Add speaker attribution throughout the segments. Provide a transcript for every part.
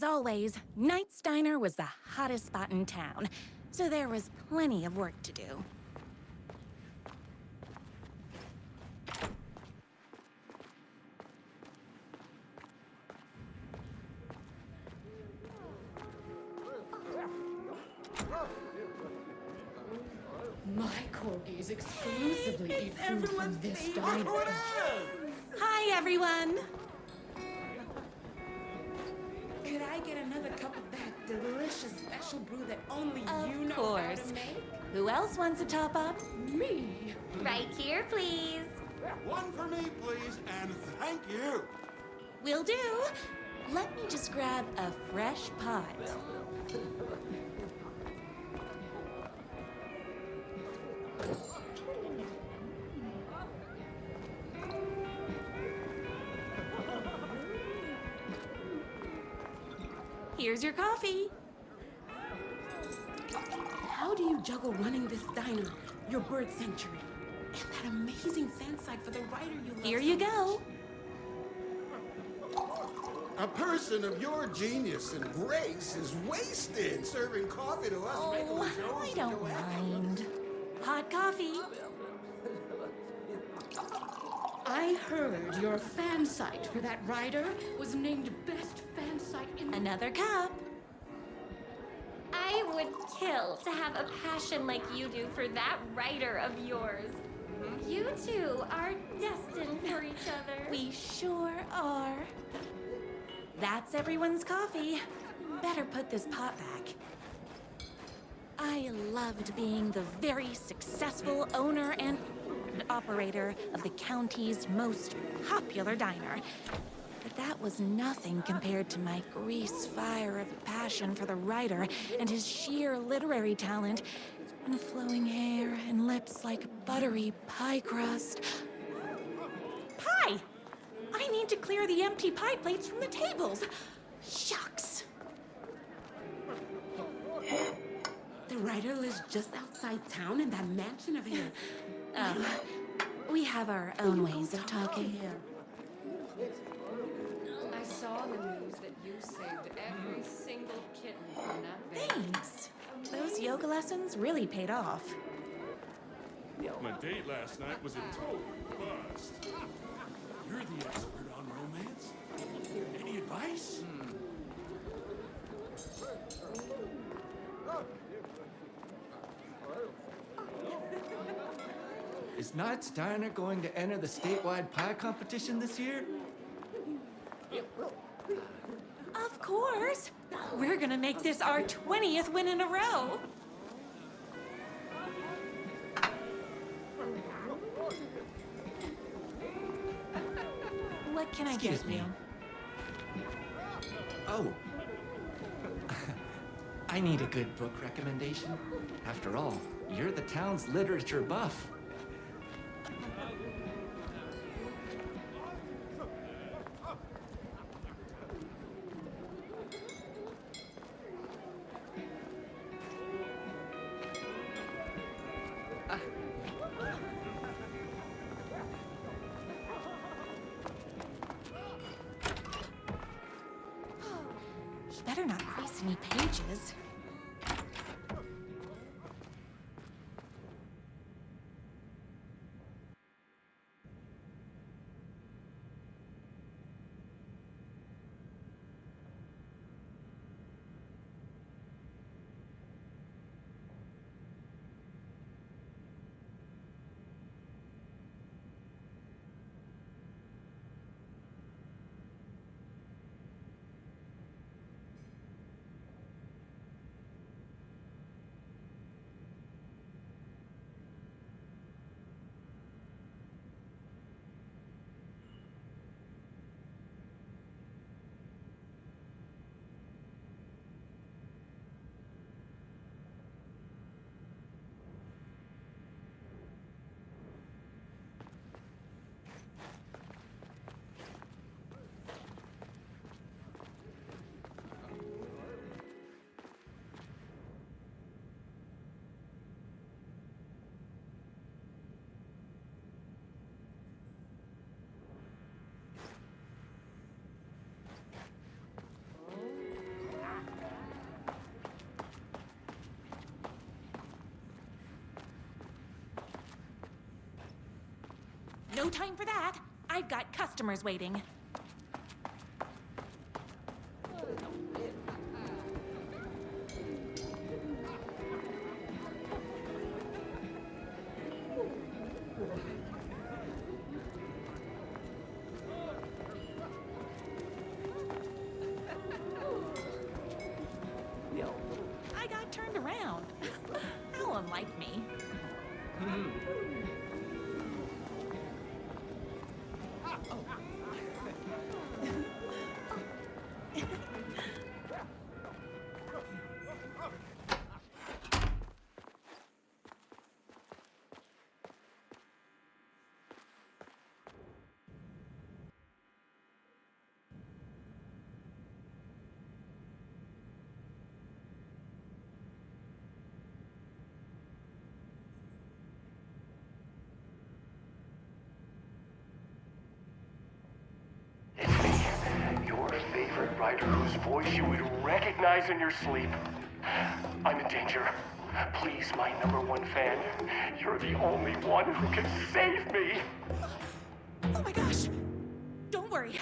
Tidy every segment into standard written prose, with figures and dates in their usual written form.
Speaker 1: always, Knight's Diner was the hottest spot in town, so there was plenty of work to do.
Speaker 2: My corgis exclusively eat food from this diner.
Speaker 1: Hi, everyone!
Speaker 2: Could I get another cup of that delicious special brew that only you know
Speaker 1: Of
Speaker 2: how
Speaker 1: course.
Speaker 2: to make?
Speaker 1: Who else wants a top-up?
Speaker 2: Me?
Speaker 1: Right here, please.
Speaker 3: One for me, please, and thank you.
Speaker 1: Will do. Let me just grab a fresh pot. Here's your coffee.
Speaker 2: How do you juggle running this diner, your bird sanctuary, and that amazing fan site for the writer you love?
Speaker 1: Here you go.
Speaker 3: A person of your genius and grace is wasted serving coffee to us.
Speaker 1: Oh, I don't mind. Hot coffee.
Speaker 2: I heard your fan site for that writer was named best fan site in the...
Speaker 1: Another cup.
Speaker 4: I would kill to have a passion like you do for that writer of yours. You two are destined for each other.
Speaker 1: We sure are. That's everyone's coffee. Better put this pot back. I loved being the very successful owner and operator of the county's most popular diner. But that was nothing compared to my grease fire of passion for the writer and his sheer literary talent and flowing hair and lips like buttery pie crust. Pie! I need to clear the empty pie plates from the tables. Shucks.
Speaker 2: The writer lives just outside town in that mansion of his.
Speaker 1: We have our own ways of talking.
Speaker 5: I saw in the news that you saved every single kitten from that bag.
Speaker 1: Thanks. Those yoga lessons really paid off.
Speaker 6: My date last night was a total bust. You're the expert on romance. Any advice?
Speaker 7: Is Knight's Diner going to enter the statewide pie competition this year?
Speaker 1: Of course. We're gonna make this our 20th win in a row. What can I
Speaker 7: Excuse
Speaker 1: get
Speaker 7: me.
Speaker 1: you?
Speaker 7: Oh. I need a good book recommendation. After all, you're the town's literature buff.
Speaker 1: Better not crease any pages. No time for that. I've got customers waiting. I got turned around. How unlike me.
Speaker 8: It's me, your favorite writer whose voice you would recognize in your sleep. I'm in danger. Please, my #1 fan, you're the only one who can save me.
Speaker 1: Oh my gosh! Don't worry,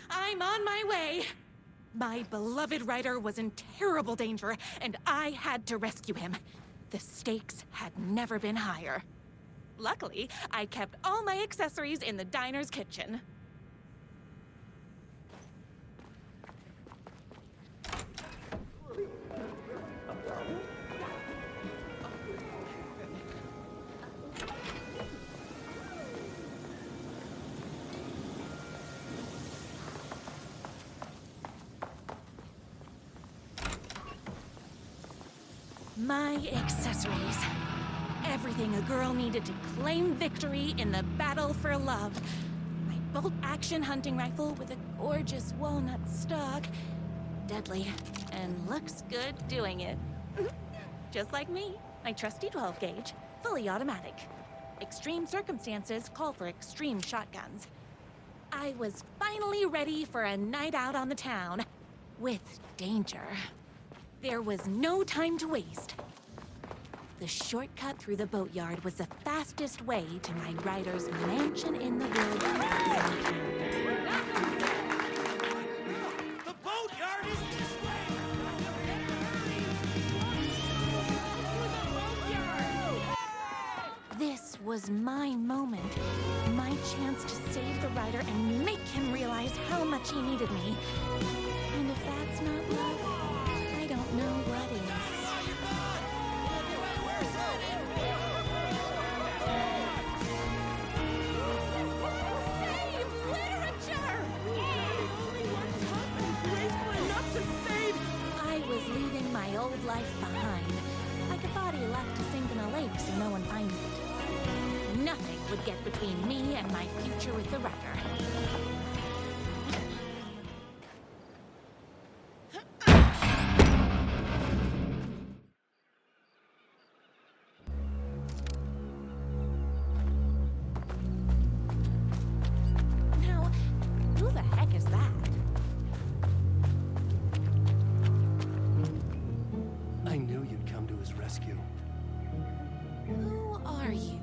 Speaker 1: I'm on my way. My beloved writer was in terrible danger, and I had to rescue him. The stakes had never been higher. Luckily, I kept all my accessories in the diner's kitchen. My accessories. Everything a girl needed to claim victory in the battle for love. My bolt-action hunting rifle with a gorgeous walnut stock. Deadly, and looks good doing it. Just like me, my trusty 12-gauge, fully automatic. Extreme circumstances call for extreme shotguns. I was finally ready for a night out on the town, with danger. There was no time to waste. The shortcut through the boatyard was the fastest way to my writer's mansion in the woods.
Speaker 3: The boatyard is this way!
Speaker 1: This was my moment, my chance to save the writer and make him realize how much he needed me. And if that's not love, I don't know what is. Save literature! I was leaving my old life behind, like a body left to sink in a lake so no one finds it. Nothing would get between me and my future with the writer. Now, who the heck is that?
Speaker 8: I knew you'd come to his rescue.
Speaker 1: Who are you?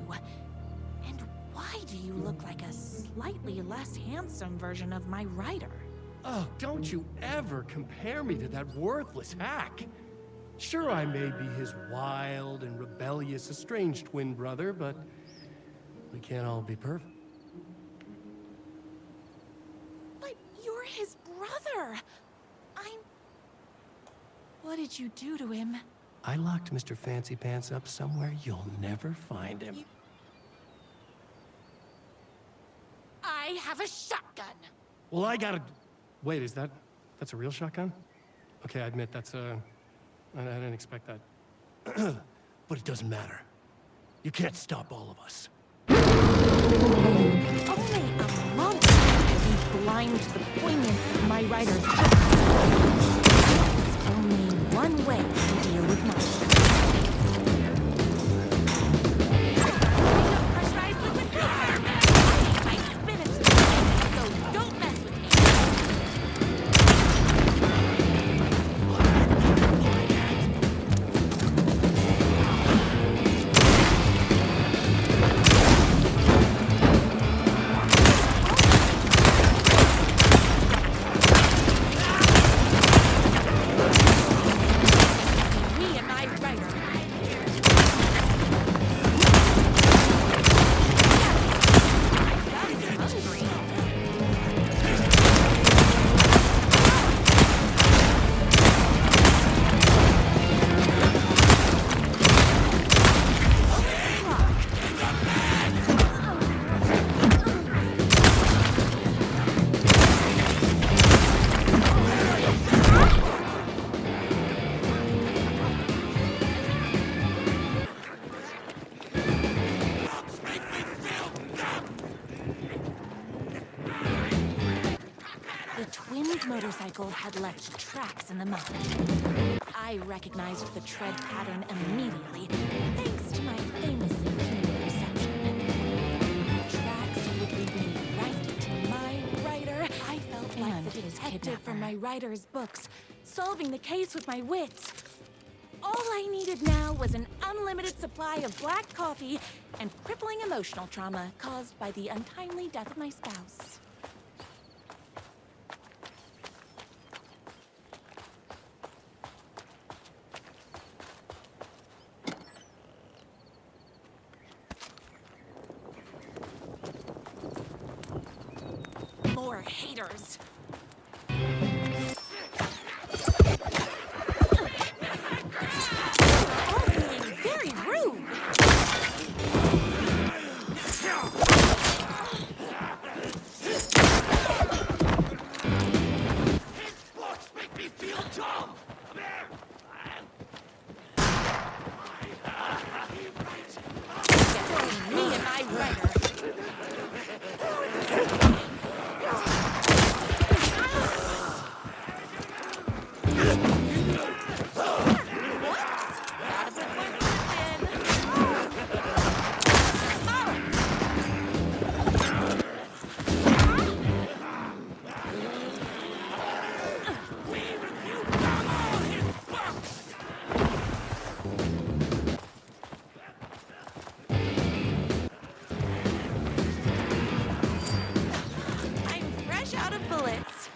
Speaker 1: And why do you look like a slightly less handsome version of my writer?
Speaker 8: Oh, don't you ever compare me to that worthless hack. Sure, I may be his wild and rebellious estranged twin brother, but we can't all be perfect.
Speaker 1: But you're his brother. What did you do to him?
Speaker 8: I locked Mr. Fancy Pants up somewhere you'll never find him.
Speaker 1: I have a shotgun.
Speaker 8: Well, I gotta... Wait, that's a real shotgun? Okay, I admit I didn't expect that. But it doesn't matter. You can't stop all of us.
Speaker 1: Only a monster can be blind to the poignance of my writer's thoughts. There's only one way to deal with monsters. Pressurized liquid power! I spinach the thing, so don't mess with me. twins' motorcycle had left tracks in the mud. I recognized the tread pattern immediately, thanks to my famously keen perception. The tracks would lead me right to my writer. I felt like the detective from my writer's books, solving the case with my wits. All I needed now was an unlimited supply of black coffee and crippling emotional trauma caused by the untimely death of my spouse. More haters. All being very rude. Me and my writer. I'm fresh out of bullets.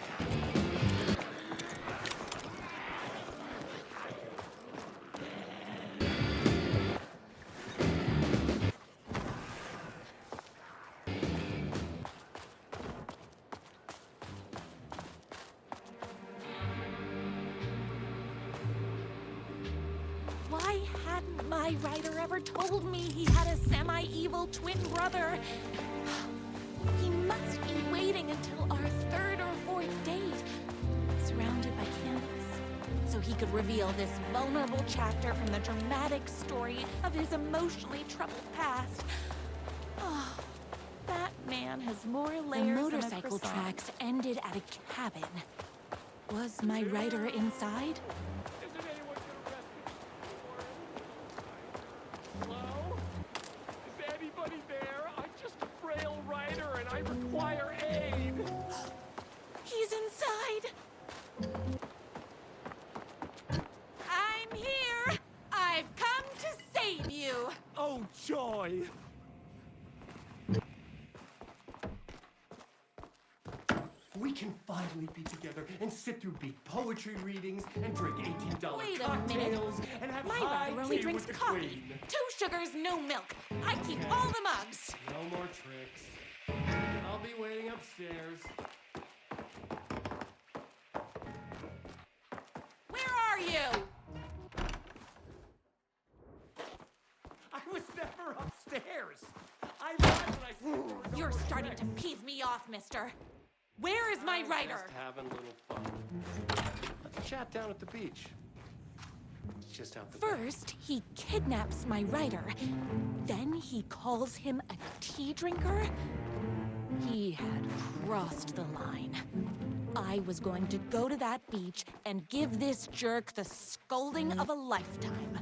Speaker 1: Why hadn't my writer ever told me he had a semi-evil twin brother? He must be waiting until our third or fourth date, surrounded by candles, so he could reveal this vulnerable chapter from the dramatic story of his emotionally troubled past. Oh, that man has more layers. The motorcycle tracks ended at a cabin. Was my writer inside?
Speaker 8: Isn't anyone gonna rescue me? Hello? Is anybody there? I'm just a frail writer and I require aid.
Speaker 1: He's inside. I'm here. I've come to save you.
Speaker 8: Oh, joy! We can finally be together and sit through big poetry readings and drink $18
Speaker 1: Wait a minute.
Speaker 8: cocktails and have
Speaker 1: My
Speaker 8: high
Speaker 1: writer only
Speaker 8: tea
Speaker 1: drinks
Speaker 8: with the
Speaker 1: coffee.
Speaker 8: queen.
Speaker 1: 2 sugars, no milk. I keep all the mugs.
Speaker 8: No more tricks. I'll be waiting upstairs.
Speaker 1: Where are you?
Speaker 8: I was never upstairs. I lied when I said there were no
Speaker 1: You're
Speaker 8: more
Speaker 1: starting to
Speaker 8: tricks.
Speaker 1: piss me off, mister. Where is my
Speaker 8: I'm
Speaker 1: writer?
Speaker 8: Just having a little fun. Let's chat down at the beach. It's just out the back.
Speaker 1: First, he kidnaps my writer. Then he calls him a tea drinker. He had crossed the line. I was going to go to that beach and give this jerk the scolding of a lifetime.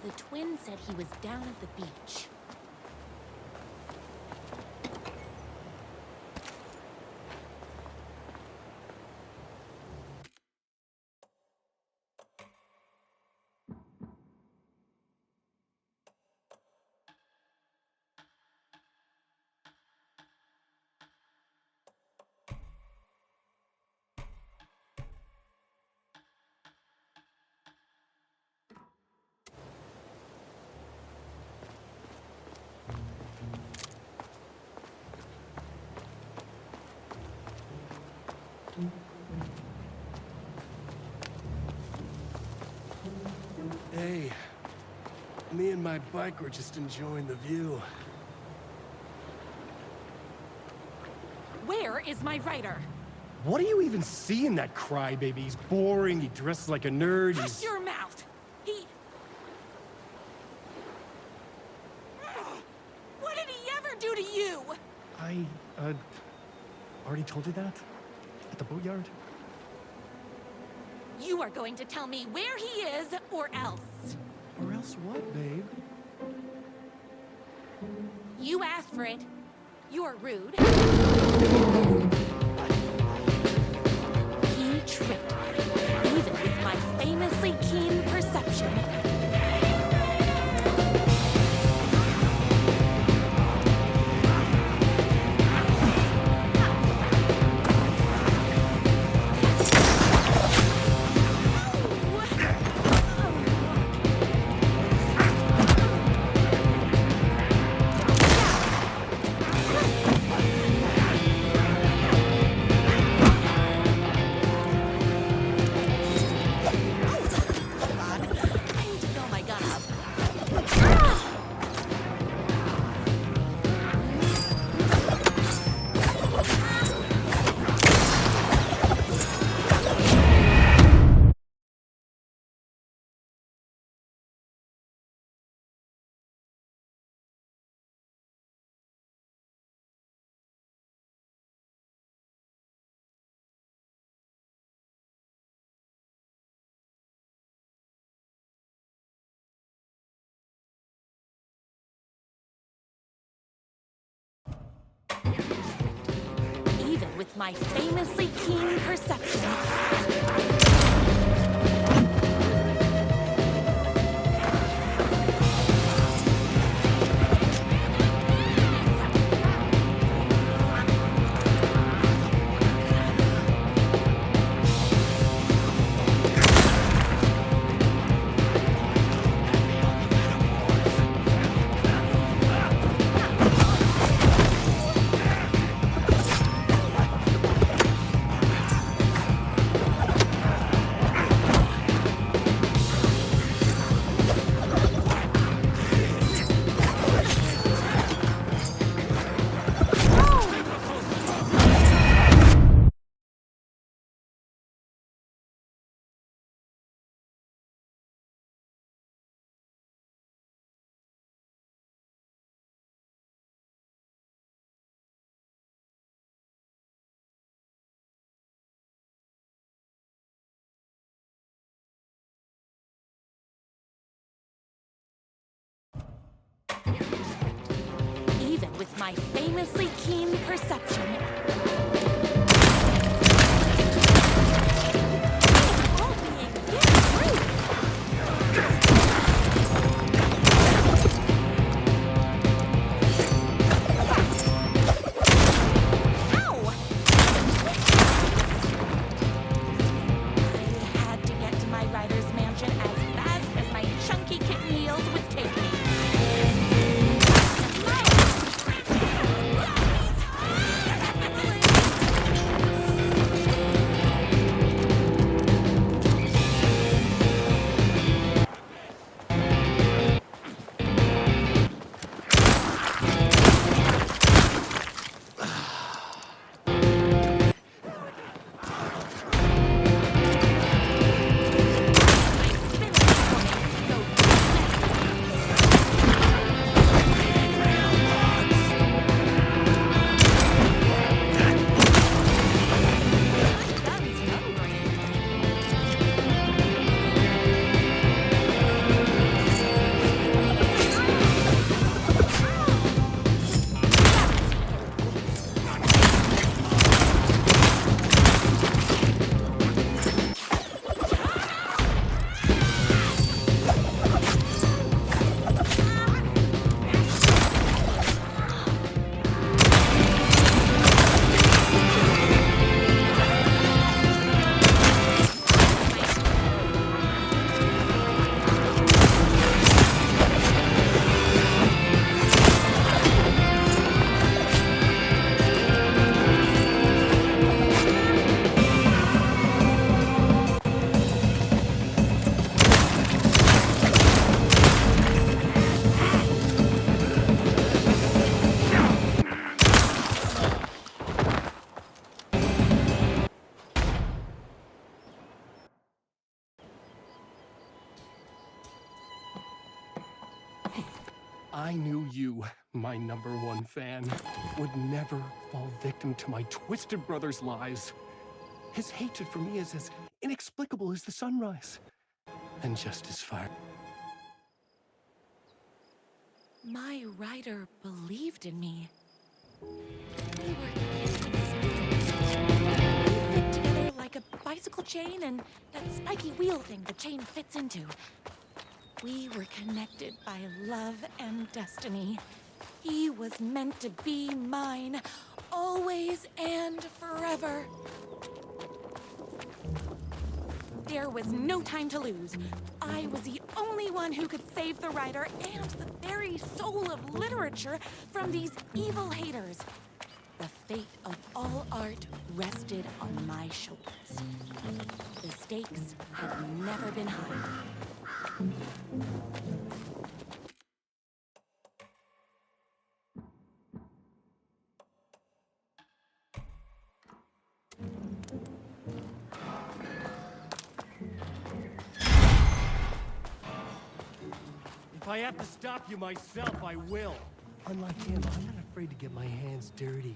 Speaker 1: The twin said he was down at the beach.
Speaker 6: Hey,
Speaker 9: Me and my bike were just enjoying the view.
Speaker 1: Where is my rider?
Speaker 9: What do you even see in that crybaby? He's boring, he dresses like a nerd,
Speaker 1: Hush your mouth! What did he ever do to you?
Speaker 9: I, already told you that? At the boatyard?
Speaker 1: You are going to tell me where he is, or else.
Speaker 9: Or else what, babe?
Speaker 1: You asked for it. You're rude. He tricked me, even with my famously keen perception. Even with my famously keen perception. Even with my famously keen perception. All being very rude. Ow! I had to get to my rider's mansion as fast as my chunky kitten heels would take me.
Speaker 9: I knew you, my #1 fan, would never fall victim to my twisted brother's lies. His hatred for me is as inexplicable as the sunrise, and just as far.
Speaker 1: My writer believed in me. We were kindred spirits. We fit together like a bicycle chain and that spiky wheel thing the chain fits into. We were connected by love and destiny. He was meant to be mine, always and forever. There was no time to lose. I was the only one who could save the writer and the very soul of literature from these evil haters. The fate of all art rested on my shoulders. The stakes had never been higher.
Speaker 9: If I have to stop you myself, I will. Unlike him, I'm not afraid to get my hands dirty.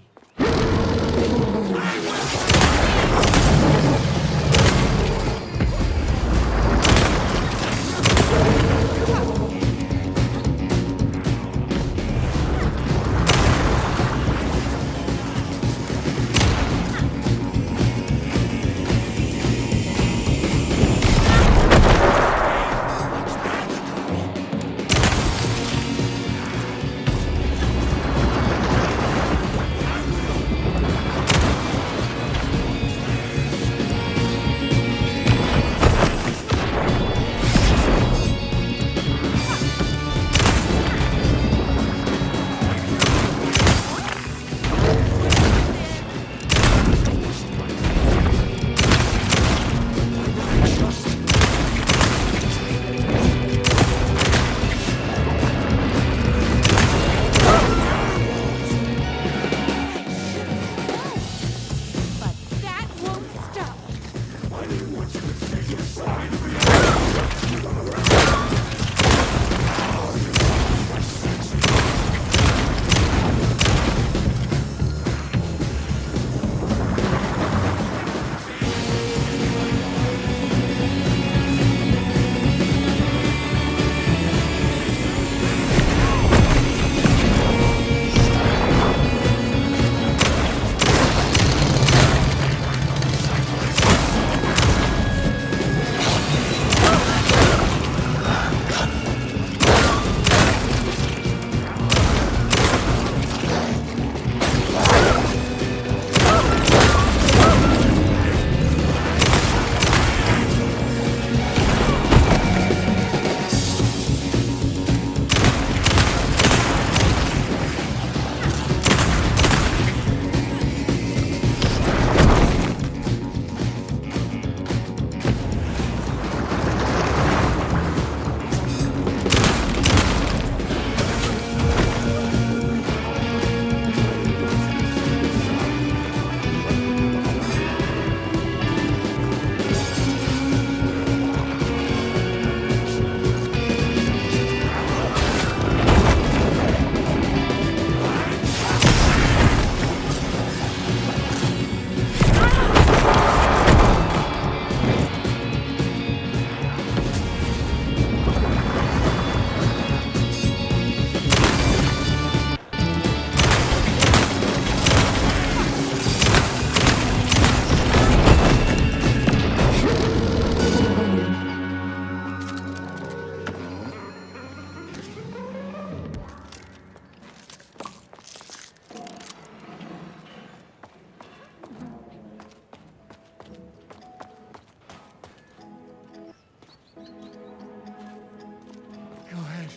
Speaker 9: Go ahead.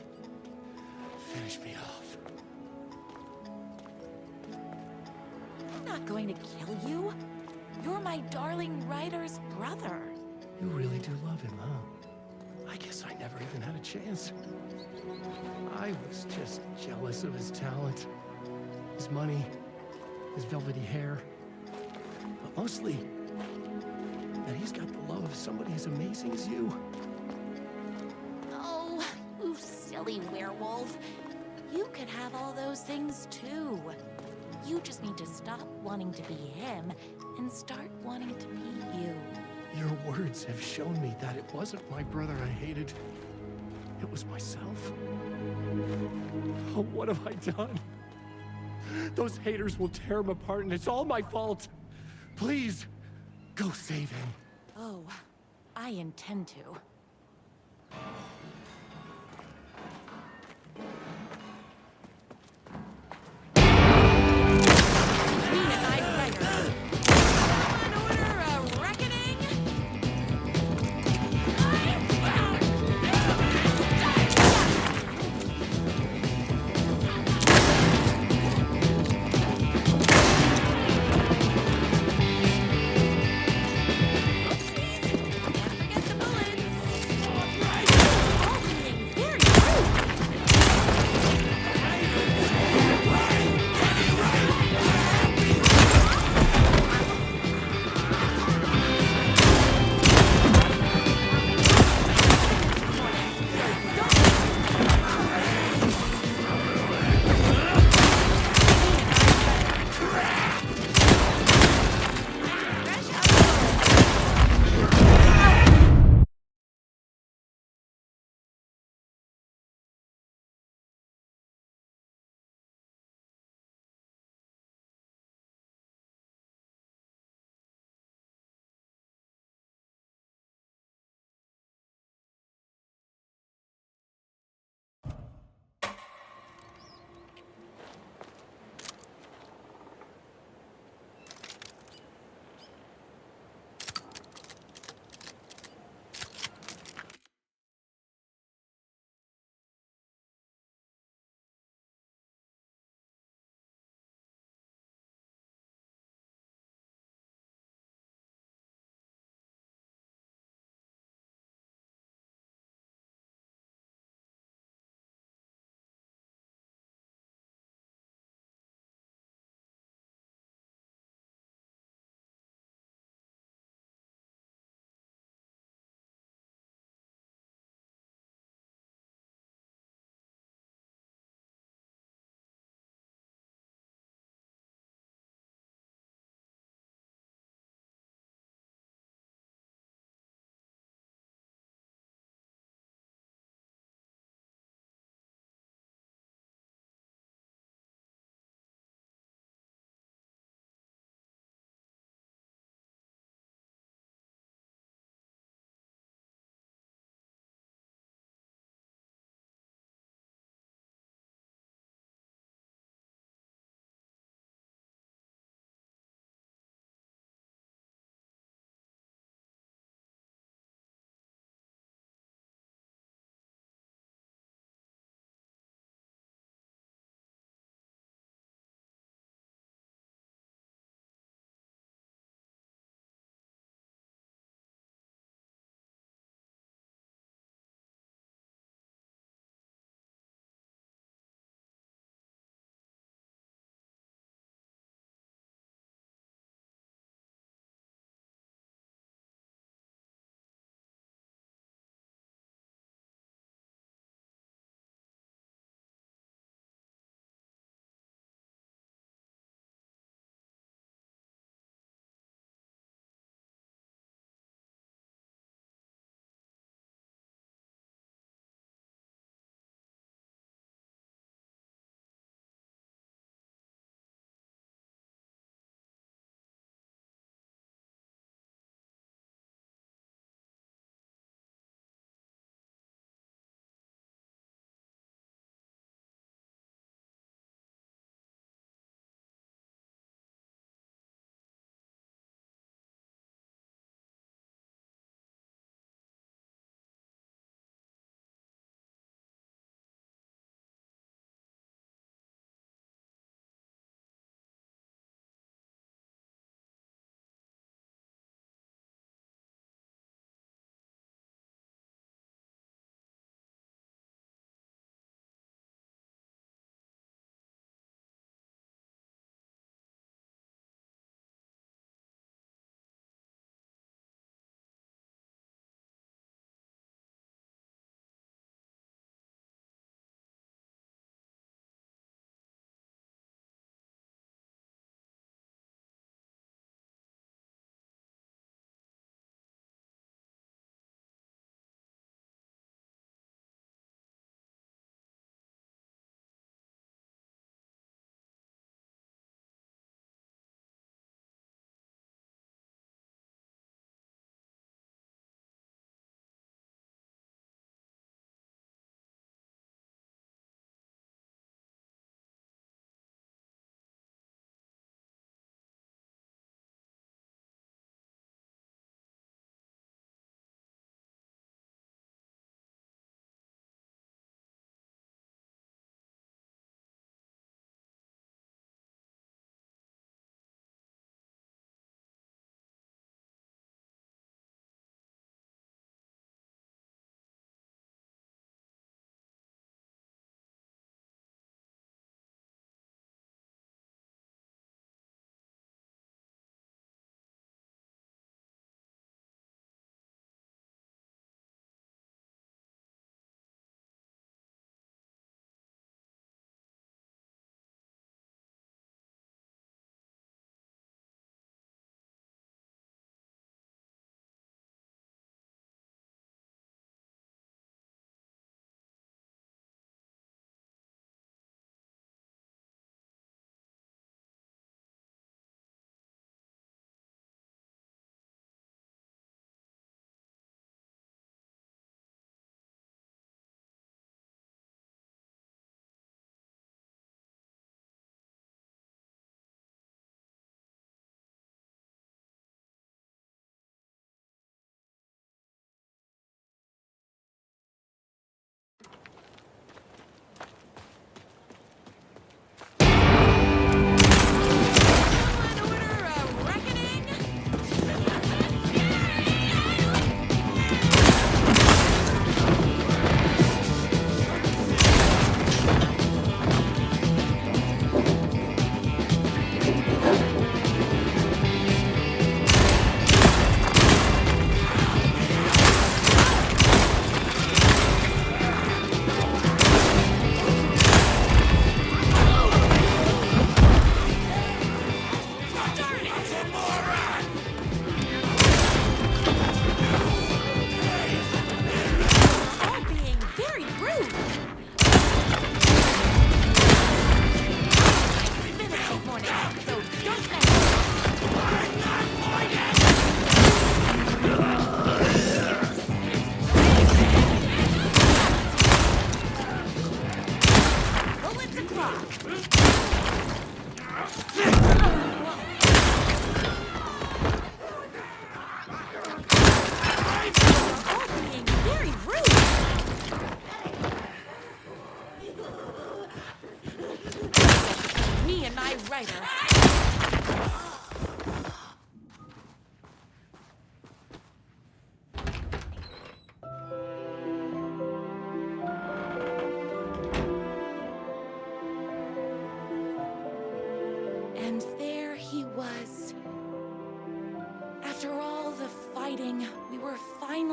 Speaker 9: Finish me off.
Speaker 1: I'm not going to kill you. You're my darling writer's brother.
Speaker 9: You really do love him, huh? I guess I never even had a chance. I was just jealous of his talent, his money, his velvety hair. But mostly, that he's got the love of somebody as amazing as you.
Speaker 1: Oh, you silly werewolf. You could have all those things too. You just need to stop wanting to be him and start wanting to be you.
Speaker 9: Your words have shown me that it wasn't my brother I hated. It was myself. Oh, what have I done? Those haters will tear him apart, and it's all my fault. Please, go save him.
Speaker 1: Oh, I intend to. Unified Writer. Law and Order, a reckoning? Oopsies! Can't forget the bullets.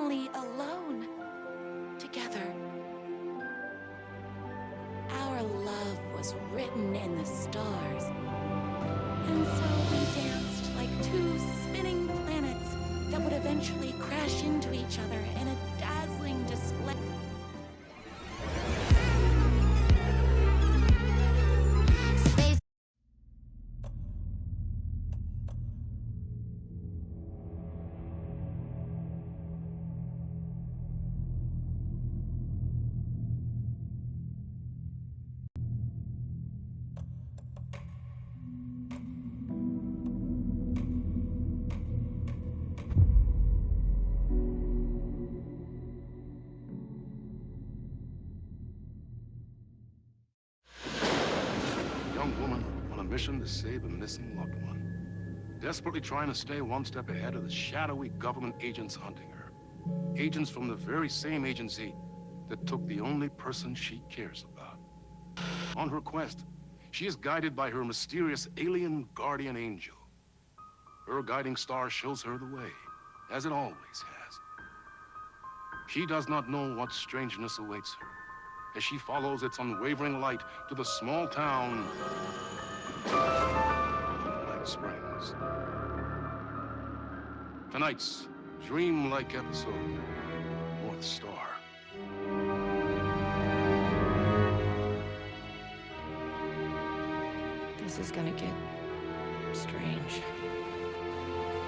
Speaker 1: finally alone, together. Our love was written in the stars. And so we danced like two spinning planets that would eventually crash into each other in a dazzling display. Space.
Speaker 10: Young woman on a mission to save a missing loved one. Desperately trying to stay one step ahead of the shadowy government agents hunting her. Agents from the very same agency that took the only person she cares about. On her quest, she is guided by her mysterious alien guardian angel. Her guiding star shows her the way, as it always has. She does not know what strangeness awaits her as she follows its unwavering light to the small town of Night Springs. Tonight's dreamlike episode, North Star.
Speaker 5: This is gonna get strange.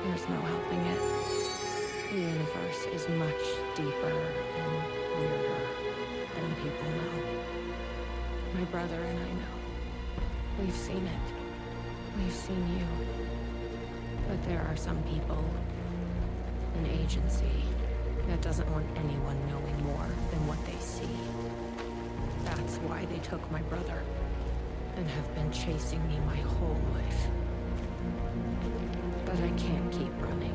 Speaker 5: There's no helping it. The universe is much deeper and weirder than people know. My brother and I know. We've seen it. We've seen you. But there are some people, an agency, that doesn't want anyone knowing more than what they see. That's why they took my brother and have been chasing me my whole life. But I can't keep running.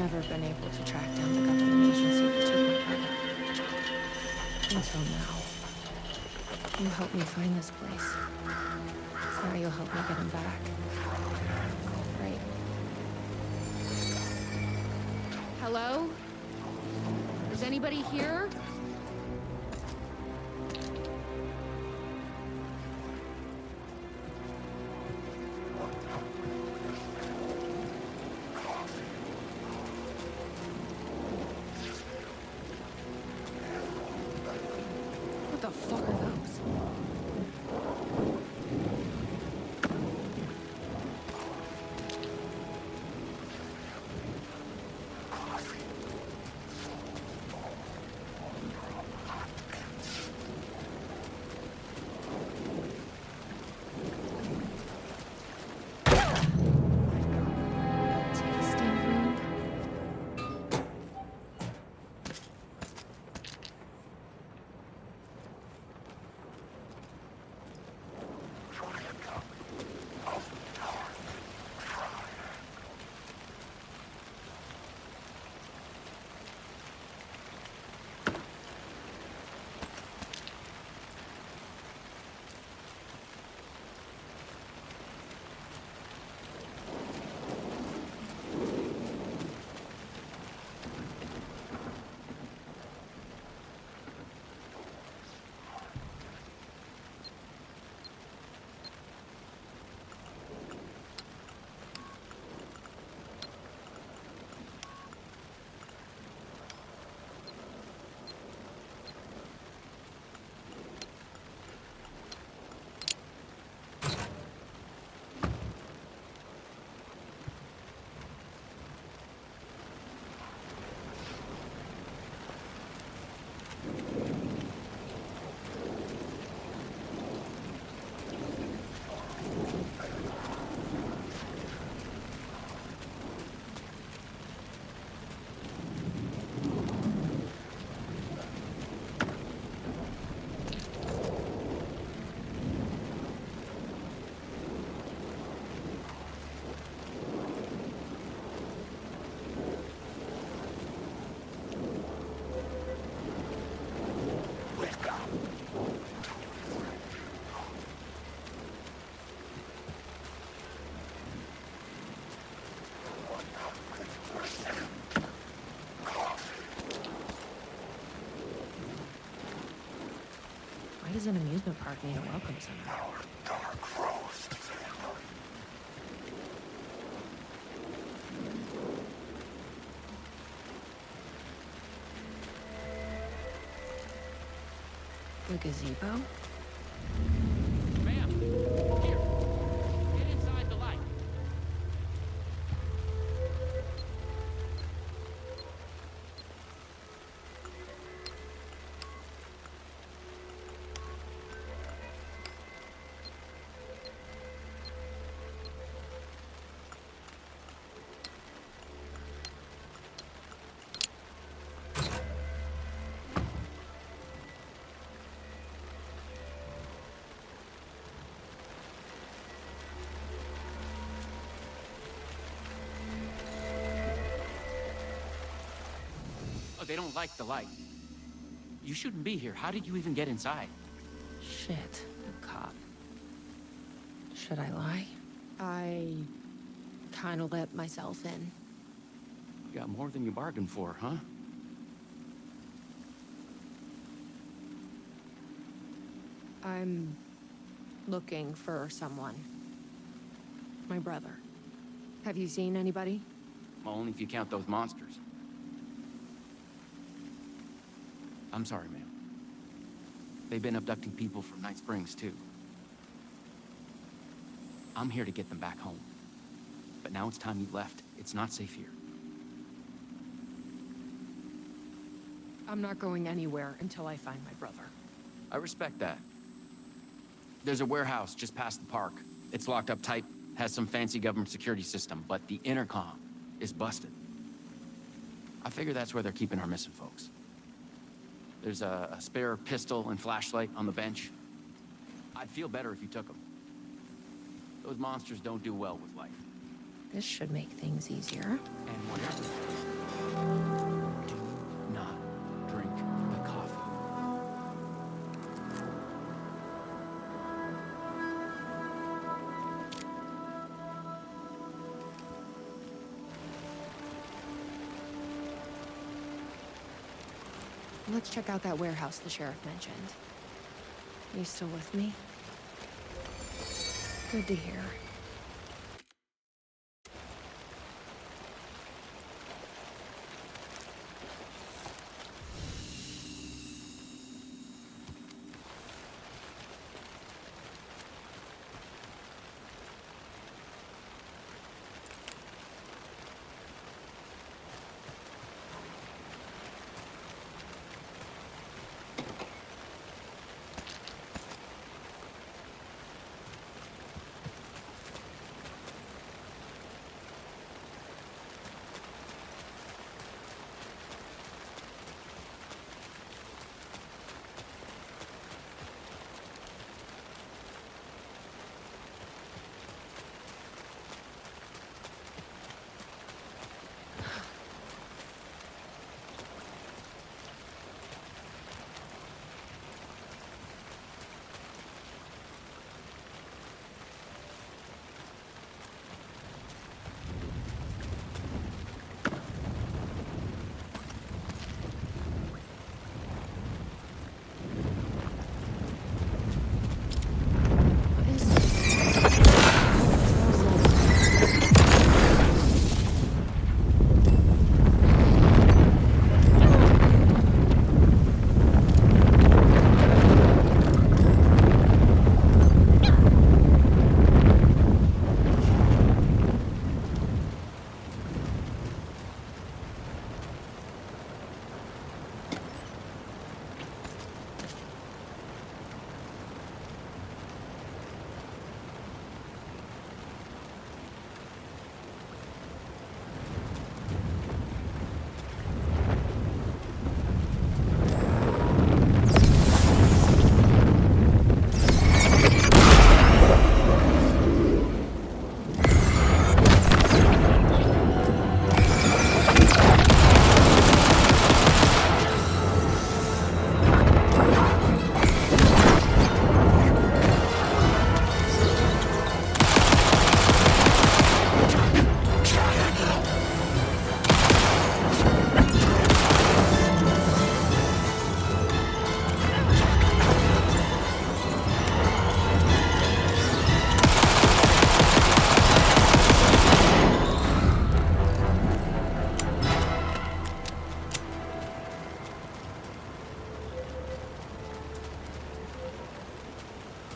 Speaker 5: never been able to track down the government agency that took my brother. Until now. You helped me find this place. Now you'll help me get him back. Right.
Speaker 2: Hello? Is anybody here? What the fuck are those?
Speaker 5: Tasting room? Why does an amusement park need a welcome center? The gazebo?
Speaker 11: Ma'am, here. Get inside the light. Oh, they don't like the light. You shouldn't be here. How did you even get inside?
Speaker 5: Shit, a cop. Should I lie? I kinda let myself in.
Speaker 11: You got more than you bargained for, huh?
Speaker 5: I'm looking for someone. My brother. Have you seen anybody?
Speaker 11: Well, only if you count those monsters. I'm sorry, ma'am. They've been abducting people from Night Springs, too. I'm here to get them back home. But now it's time you left. It's not safe here.
Speaker 5: I'm not going anywhere until I find my brother.
Speaker 11: I respect that. There's a warehouse just past the park. It's locked up tight, has some fancy government security system, but the intercom is busted. I figure that's where they're keeping our missing folks. There's a spare pistol and flashlight on the bench. I'd feel better if you took them. Those monsters don't do well with light.
Speaker 5: This should make things easier.
Speaker 11: And whatever. Do not drink the coffee.
Speaker 5: Let's check out that warehouse the sheriff mentioned. You still with me? Good to hear.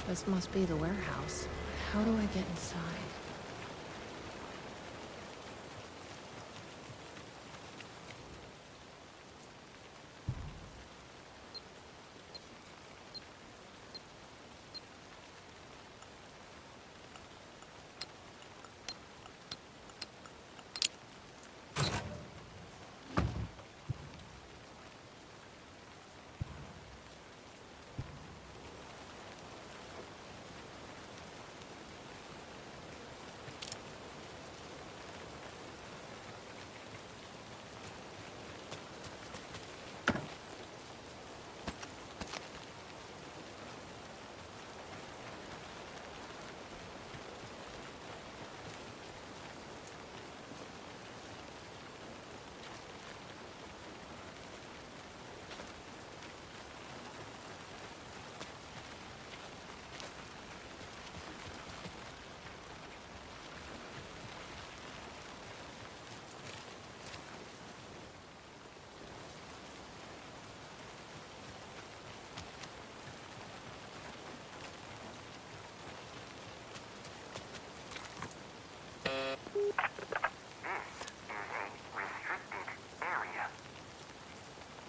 Speaker 5: This must be the warehouse. How do I get inside?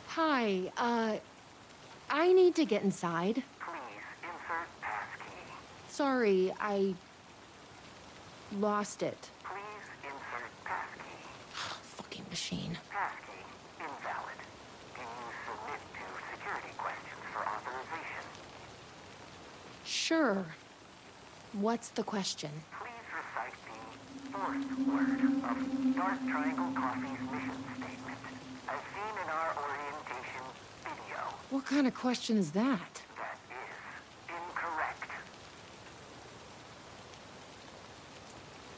Speaker 5: Hi, I need to get inside.
Speaker 8: Please insert passkey.
Speaker 5: Sorry, I lost it.
Speaker 8: Please insert passkey.
Speaker 5: Fucking machine.
Speaker 8: Passkey invalid. Can you submit to security questions for authorization?
Speaker 5: Sure. What's the question?
Speaker 8: Please recite the fourth word of Dark Triangle Coffee's mission statement. as seen in our orientation video.
Speaker 5: What kind of question is that?
Speaker 8: That is incorrect.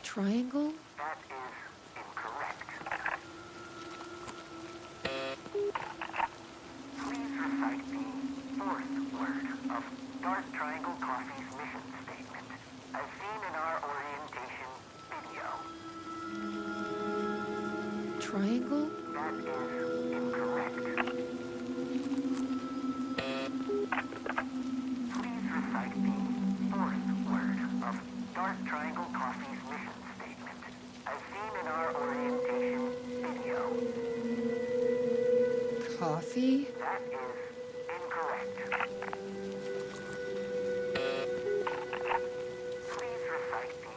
Speaker 5: Triangle?
Speaker 8: That is incorrect. Please recite the fourth word of Dark Triangle Coffee's mission statement, as seen in our orientation video.
Speaker 5: Triangle?
Speaker 8: That is incorrect. Please recite the fourth word of Dark Triangle Coffee's mission statement, as seen in our orientation video.
Speaker 5: Coffee?
Speaker 8: That is incorrect. Please recite the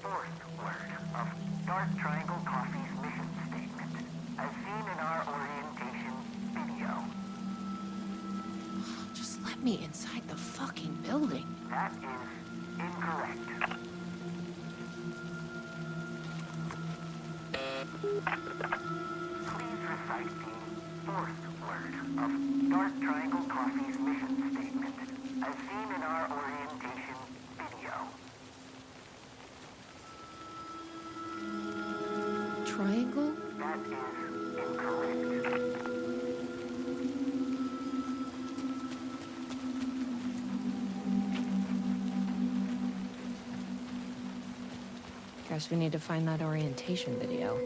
Speaker 8: fourth word of Dark Triangle Coffee's mission statement, as seen in our orientation video.
Speaker 5: Just let me inside the fucking building.
Speaker 8: That is incorrect. Please recite the fourth word of Dark Triangle Coffee's mission statement, as seen in our orientation video.
Speaker 5: Triangle?
Speaker 8: That is incorrect.
Speaker 5: Guess we need to find that orientation video.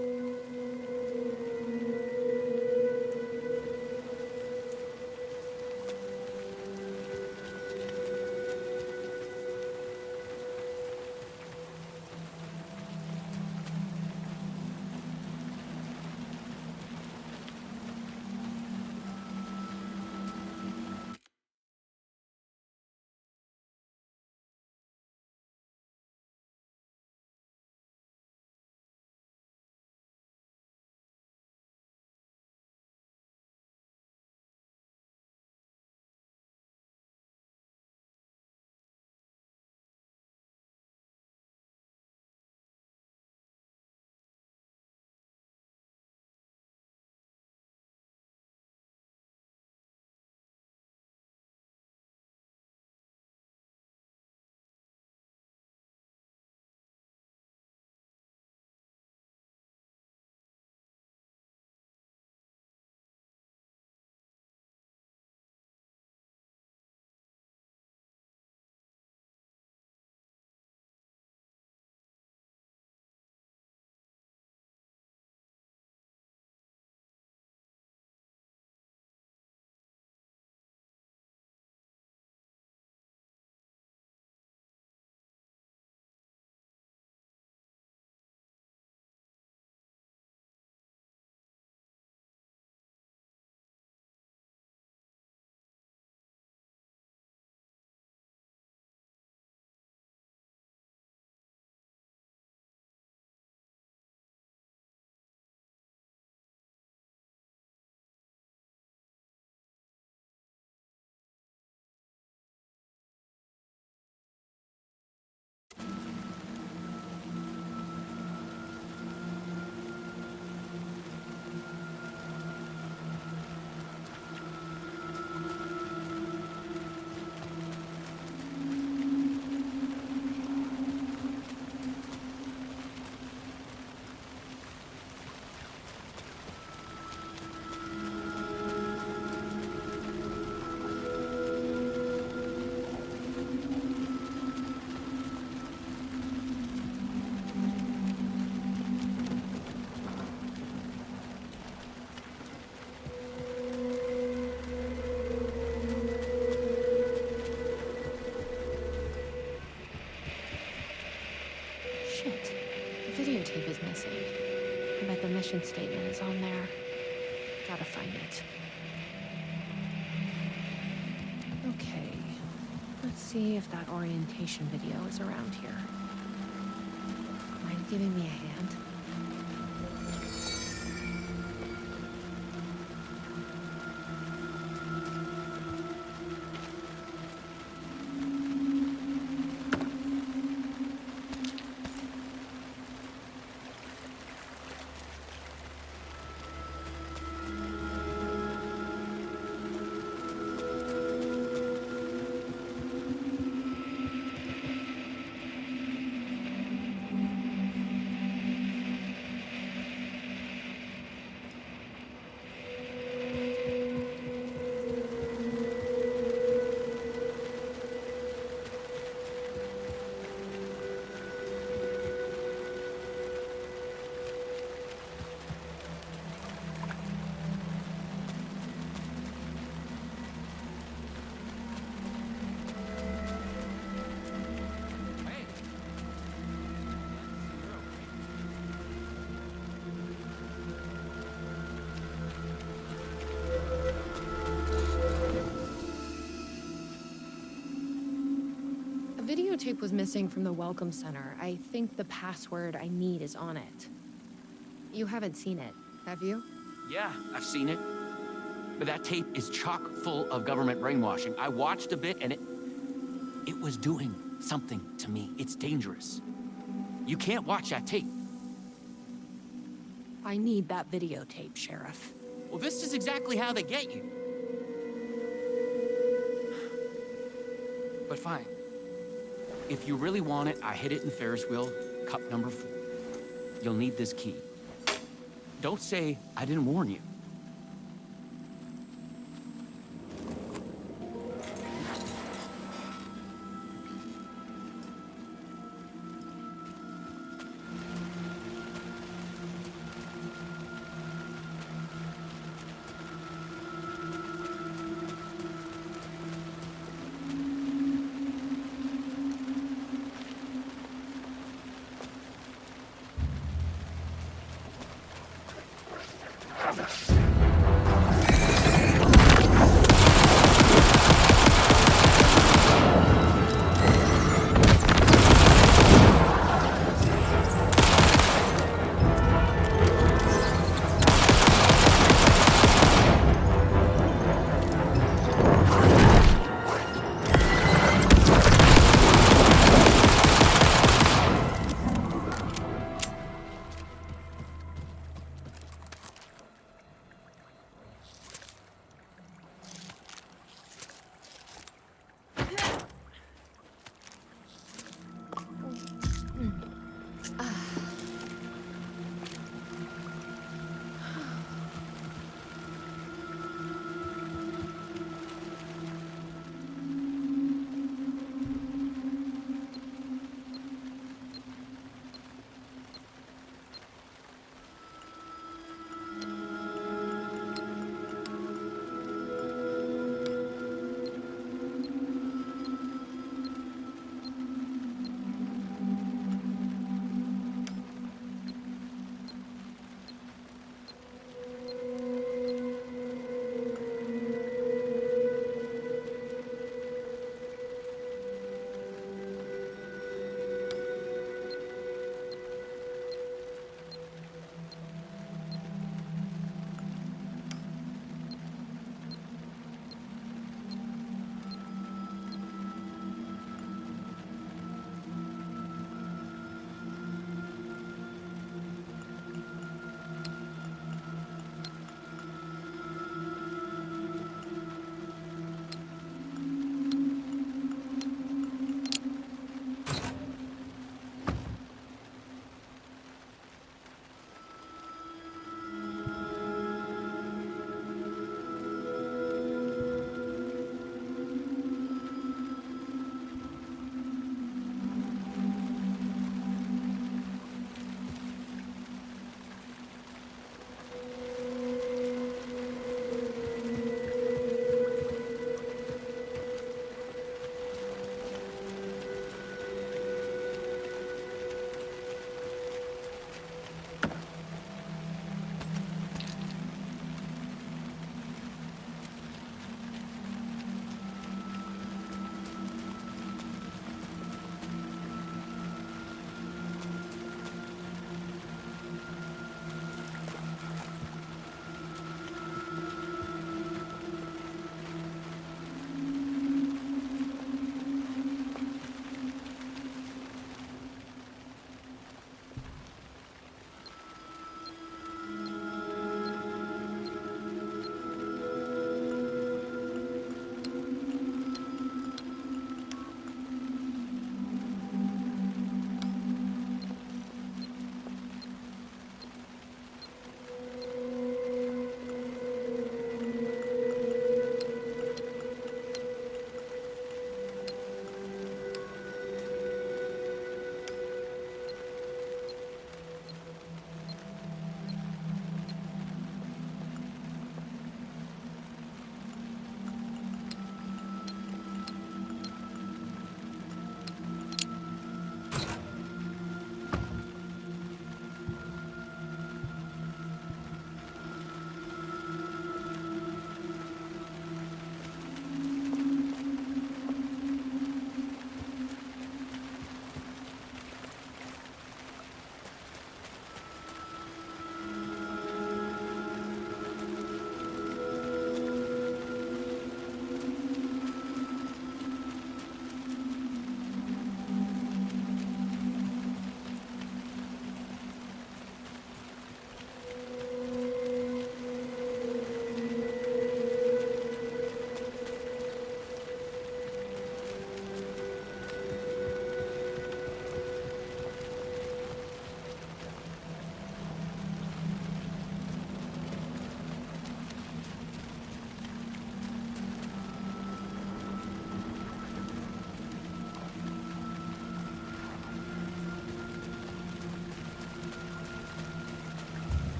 Speaker 5: videotape is missing. I bet the mission statement is on there. Gotta find it. Okay. Let's see if that orientation video is around here. Mind giving me a hand? videotape was missing from the Welcome Center. I think the password I need is on it. You haven't seen it, have you?
Speaker 11: Yeah, I've seen it. But that tape is chock full of government brainwashing. I watched a bit and it was doing something to me. It's dangerous. You can't watch that tape.
Speaker 5: I need that videotape, Sheriff.
Speaker 11: Well, this is exactly how they get you. But fine. If you really want it, I hid it in Ferris wheel, cup number 4. You'll need this key. Don't say I didn't warn you.
Speaker 8: Promise.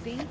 Speaker 5: coffee?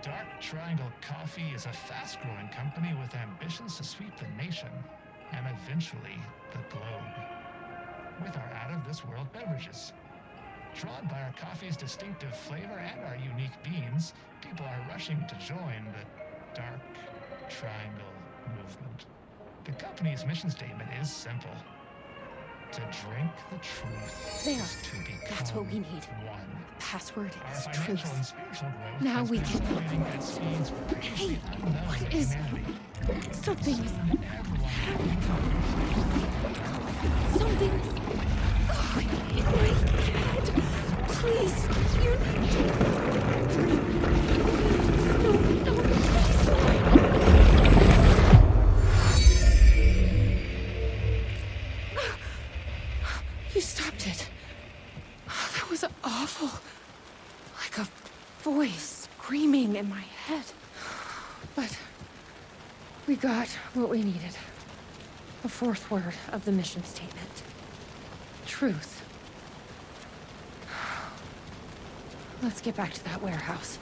Speaker 12: Dark Triangle Coffee is a fast-growing company with ambitions to sweep the nation and eventually the globe with our out-of-this-world beverages. Drawn by our coffee's distinctive flavor and our unique beans, people are rushing to join the Dark Triangle movement. The company's mission statement is simple. To drink the truth
Speaker 5: There.
Speaker 12: is to become
Speaker 5: That's what we need.
Speaker 12: one.
Speaker 5: Password
Speaker 12: Our
Speaker 5: is
Speaker 12: financial and
Speaker 5: truth.
Speaker 12: spiritual growth
Speaker 5: Now
Speaker 12: has
Speaker 5: we
Speaker 12: been
Speaker 5: can
Speaker 12: accelerating at
Speaker 5: operate.
Speaker 12: speeds previously
Speaker 5: Hey,
Speaker 12: unknown
Speaker 5: what
Speaker 12: to
Speaker 5: is-
Speaker 12: humanity.
Speaker 5: Something is...
Speaker 12: Everyone
Speaker 5: Something... Oh, in my head. Please, you need to... No, please. You stopped it. That was awful. Like a voice screaming in my head. But we got what we needed. The fourth word of the mission statement. Truth. Let's get back to that warehouse.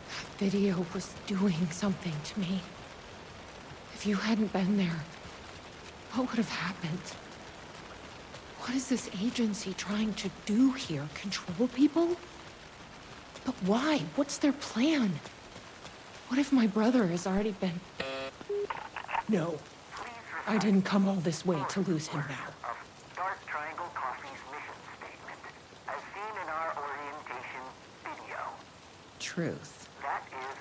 Speaker 5: That video was doing something to me. If you hadn't been there, what would have happened? What is this agency trying to do here? Control people? But why? What's their plan? What if my brother has already been... No. I didn't come all this way to lose him now.
Speaker 13: Of Dark Triangle Coffee's mission statement, as seen in our orientation video.
Speaker 5: Truth.
Speaker 13: That is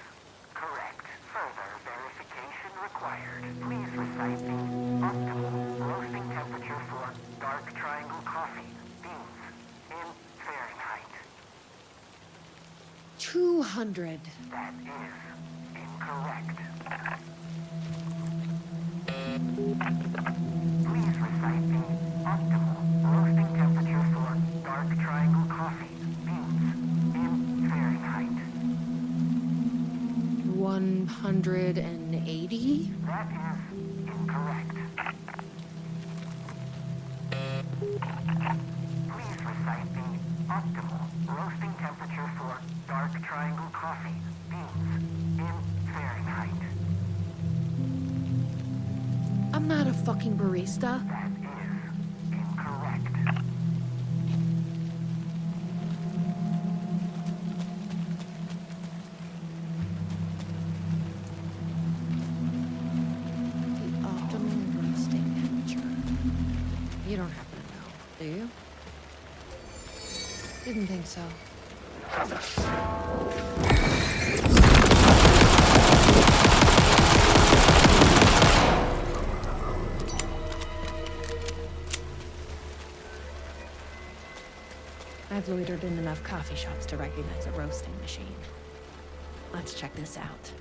Speaker 13: correct. Further verification required. Please recite the optimal roasting temperature for Dark Triangle Coffee beans in Fahrenheit.
Speaker 5: 200.
Speaker 13: That is incorrect. Please recite the optimal roasting temperature for Dark Triangle Coffee beans in Fahrenheit.
Speaker 5: 180?
Speaker 13: That is incorrect. Please recite the optimal roasting temperature for Dark Triangle Coffee beans in Fahrenheit.
Speaker 5: I'm not a fucking barista.
Speaker 13: That is incorrect.
Speaker 5: The optimal roasting temperature. You don't happen to know, do you? Didn't think so. I've loitered in enough coffee shops to recognize a roasting machine. Let's check this out.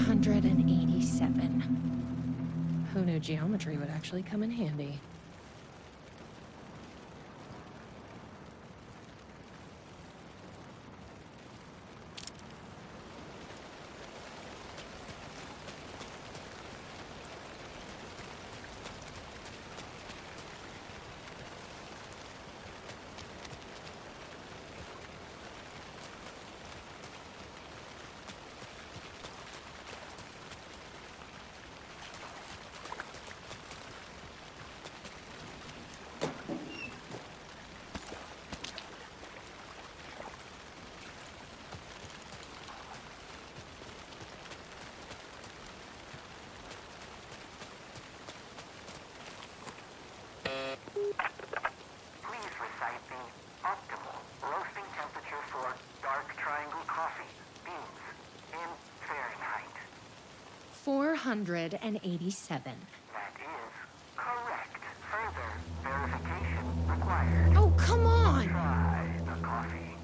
Speaker 5: 487. Who knew geometry would actually come in handy?
Speaker 13: Please recite the optimal roasting temperature for dark triangle coffee beans in Fahrenheit.
Speaker 5: 487.
Speaker 13: That is correct. Further verification required.
Speaker 5: Oh, come on!
Speaker 13: Try the coffee.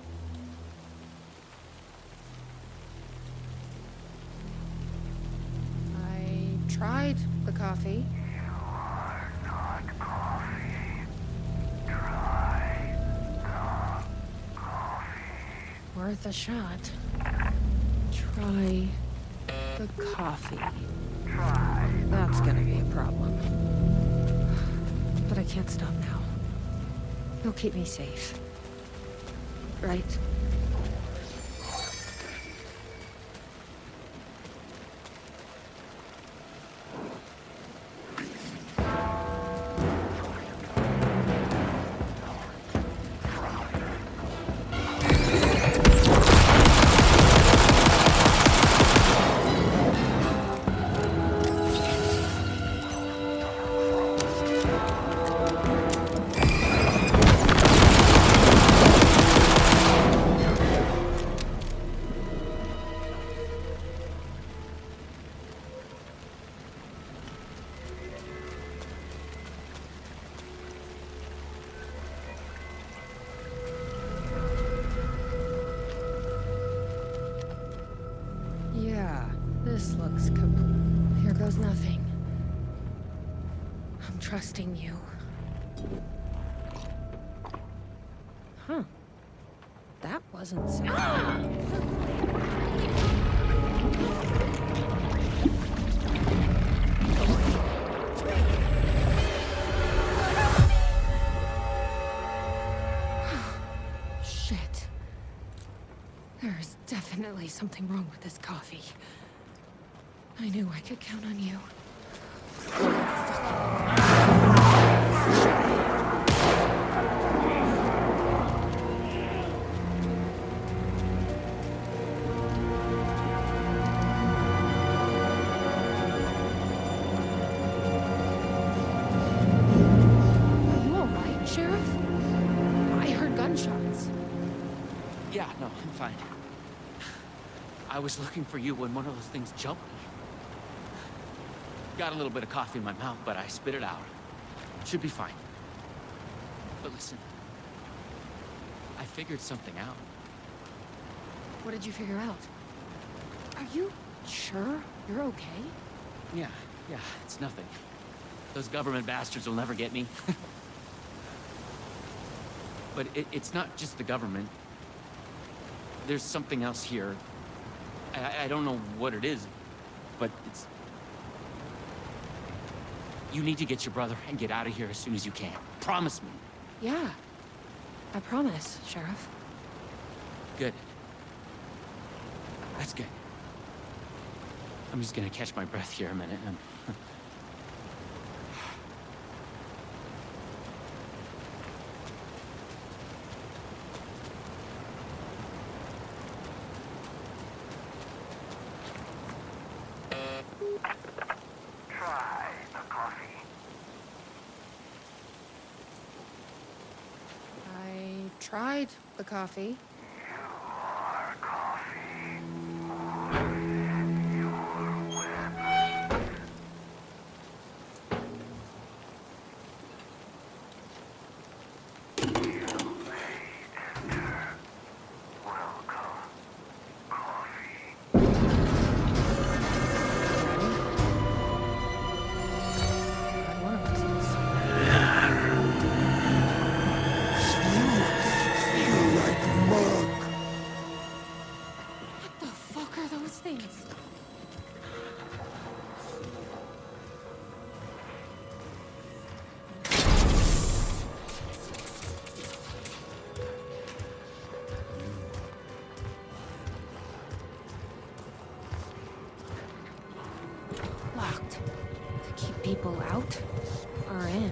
Speaker 5: I tried the coffee.
Speaker 13: You are not coffee. Try the coffee.
Speaker 5: Worth a shot. Try the coffee.
Speaker 13: Try.
Speaker 5: That's gonna be a problem. But I can't stop now. You'll keep me safe. Right? Yeah, this looks Here goes nothing. I'm trusting you. Huh. That wasn't so... Shit. There's definitely something wrong with this coffee. I knew I could count on you. Are you all right, Sheriff? I heard gunshots.
Speaker 11: Yeah, no, I'm fine. I was looking for you when one of those things jumped me. Got a little bit of coffee in my mouth, but I spit it out. Should be fine. But listen, I figured something out.
Speaker 5: What did you figure out? Are you sure you're okay?
Speaker 11: Yeah, it's nothing. Those government bastards will never get me. But it's not just the government. There's something else here. I don't know what it is, but it's... You need to get your brother and get out of here as soon as you can. Promise me.
Speaker 5: Yeah. I promise, Sheriff.
Speaker 11: Good. That's good. I'm just gonna catch my breath here a minute.
Speaker 13: Try the coffee.
Speaker 5: I tried the coffee.
Speaker 13: You are coffee. Within your weapons. You may enter. Welcome, coffee.
Speaker 5: fuck are those things? Locked. To keep people out or in?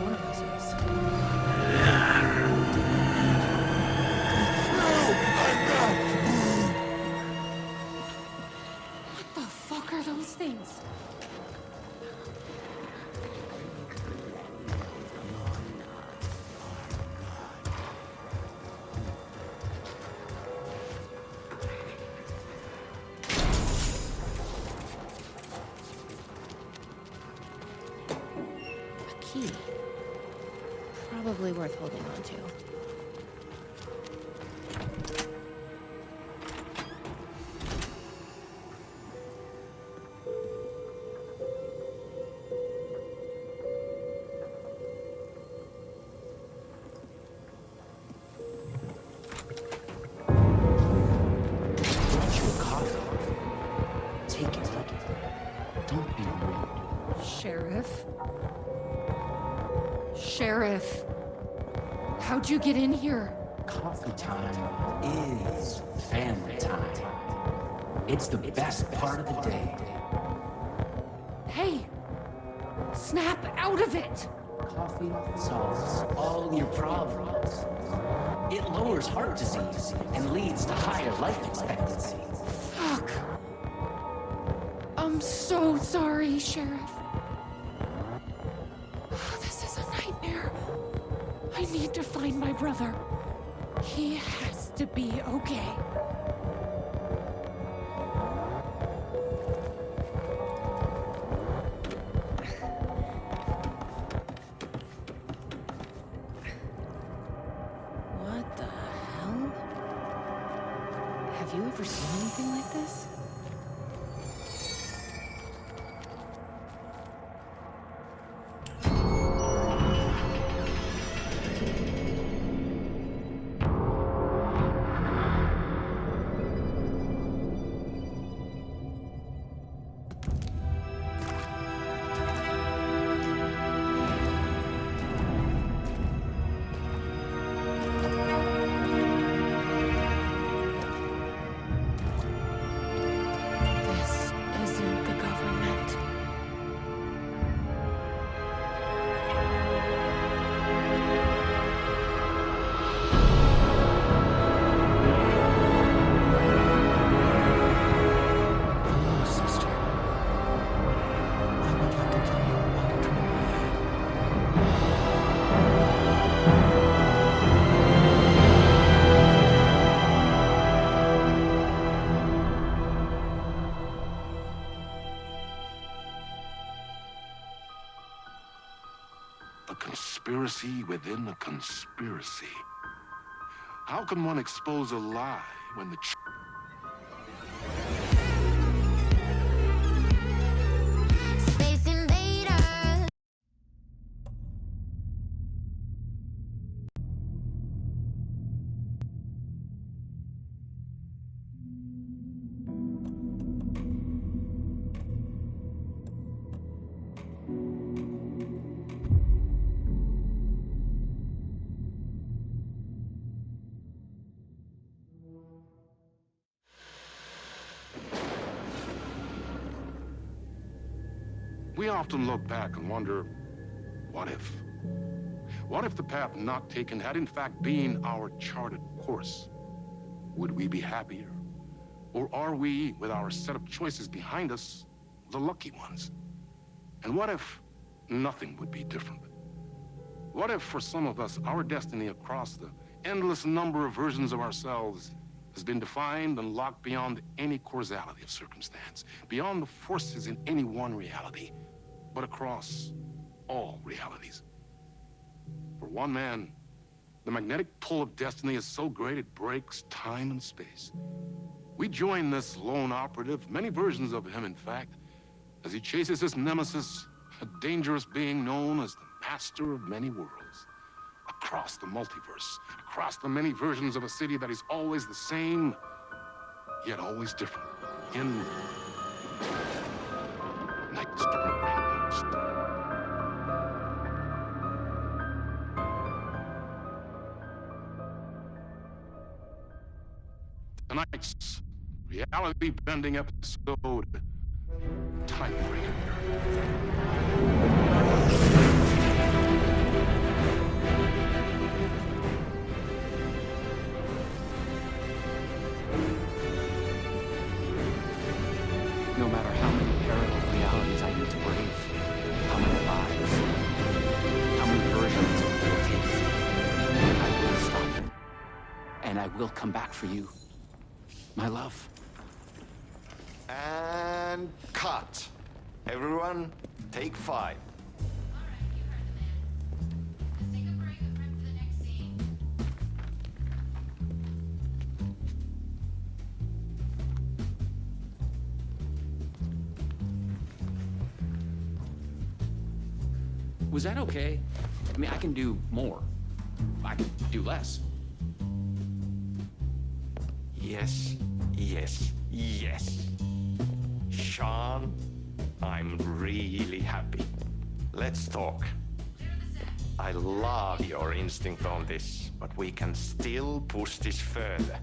Speaker 5: One of us is. What the fuck are those things? A key. Probably worth holding on to.
Speaker 11: Brought you a coffee. Take it. Don't be rude.
Speaker 5: Sheriff? Sheriff! How'd you get in here?
Speaker 11: Coffee time is family time. It's the best part of the day.
Speaker 5: Hey! Snap out of it!
Speaker 11: Coffee solves all your problems. It lowers heart disease and leads to higher life expectancy.
Speaker 5: Fuck. I'm so sorry, Sheriff. This is a nightmare. I need to find my brother. He has to be okay. What the hell? Have you ever seen anything like this? This isn't the government.
Speaker 9: Hello, sister. I would like to tell you about a dream I had.
Speaker 10: A conspiracy within a conspiracy. How can one expose a lie when the We often look back and wonder, what if? What if the path not taken had in fact been our charted course? Would we be happier? Or are we, with our set of choices behind us, the lucky ones? And what if nothing would be different? What if, for some of us, our destiny across the endless number of versions of ourselves has been defined and locked beyond any causality of circumstance, beyond the forces in any one reality, but across all realities? For one man, the magnetic pull of destiny is so great it breaks time and space. We join this lone operative, many versions of him in fact, as he chases his nemesis, a dangerous being known as the master of many worlds. Across the multiverse, across the many versions of a city that is always the same, yet always different. In Night Strange. Tonight's reality-bending episode, Time Breaker.
Speaker 11: No matter how many parallel realities I need to brave, how many lives, how many versions of it takes, I will stop it. And I will come back for you, my love.
Speaker 14: And cut. Everyone, take 5.
Speaker 11: Was that okay? I mean, I can do more. I can do less.
Speaker 14: Yes, yes, yes. Sean, I'm really happy. Let's talk. I love your instinct on this, but we can still push this further.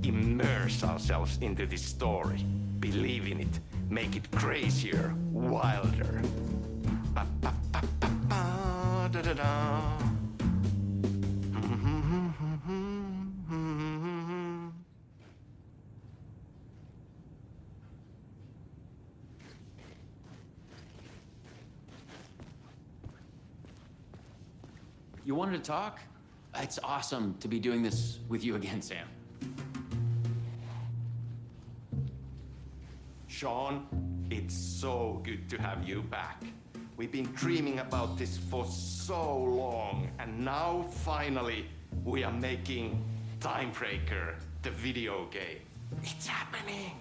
Speaker 14: Immerse ourselves into this story. Believe in it. Make it crazier, wilder. Da-da-da.
Speaker 11: You wanted to talk? It's awesome to be doing this with you again, Sam.
Speaker 14: Sean, it's so good to have you back. We've been dreaming about this for so long, and now finally we are making Time Breaker, the video game. It's happening.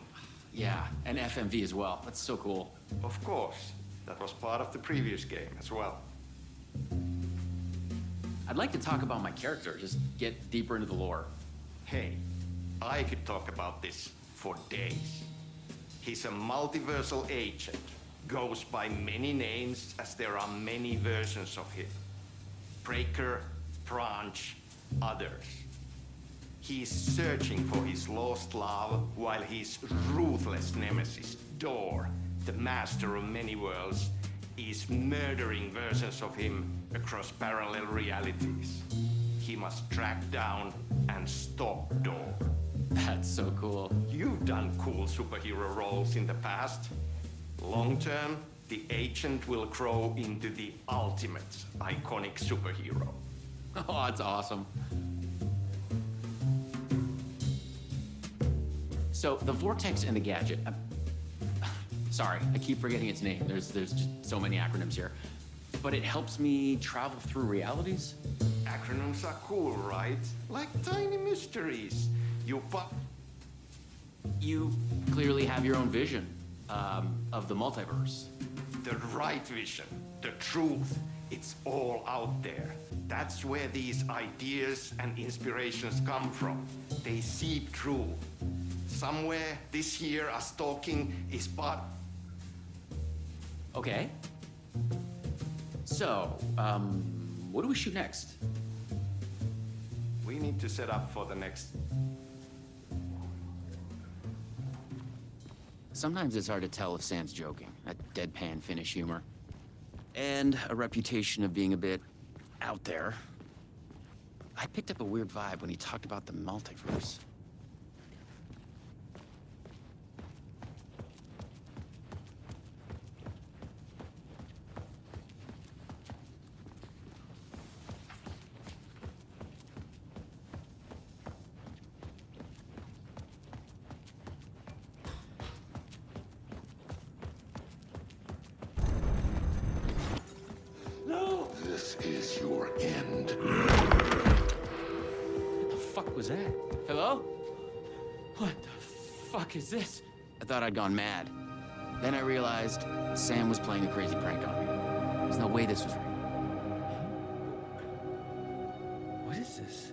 Speaker 11: Yeah, and FMV as well. That's so cool.
Speaker 14: Of course. That was part of the previous game as well.
Speaker 11: I'd like to talk about my character, just get deeper into the lore.
Speaker 14: Hey, I could talk about this for days. He's a multiversal agent. Goes by many names as there are many versions of him. Breaker, Branch, others. He's searching for his lost love while his ruthless nemesis, Door, the master of many worlds, is murdering versions of him across parallel realities. He must track down and stop Door.
Speaker 11: That's so cool.
Speaker 14: You've done cool superhero roles in the past. Long term, the agent will grow into the ultimate iconic superhero.
Speaker 11: Oh, that's awesome. So, the Vortex and the Gadget. Sorry, I keep forgetting its name. There's just so many acronyms here. But it helps me travel through realities?
Speaker 14: Acronyms are cool, right? Like tiny mysteries.
Speaker 11: You clearly have your own vision of the multiverse.
Speaker 14: The right vision, the truth, it's all out there. That's where these ideas and inspirations come from. They seep through. Somewhere this year, us talking is part...
Speaker 11: Okay. So, what do we shoot next?
Speaker 14: We need to set up for the next.
Speaker 11: Sometimes it's hard to tell if Sam's joking. That deadpan Finnish humor. And a reputation of being a bit out there. I picked up a weird vibe when he talked about the multiverse.
Speaker 10: This is your end.
Speaker 11: What the fuck was that? Hello? What the fuck is this? I thought I'd gone mad. Then I realized Sam was playing a crazy prank on me. There's no way this was real. What is this?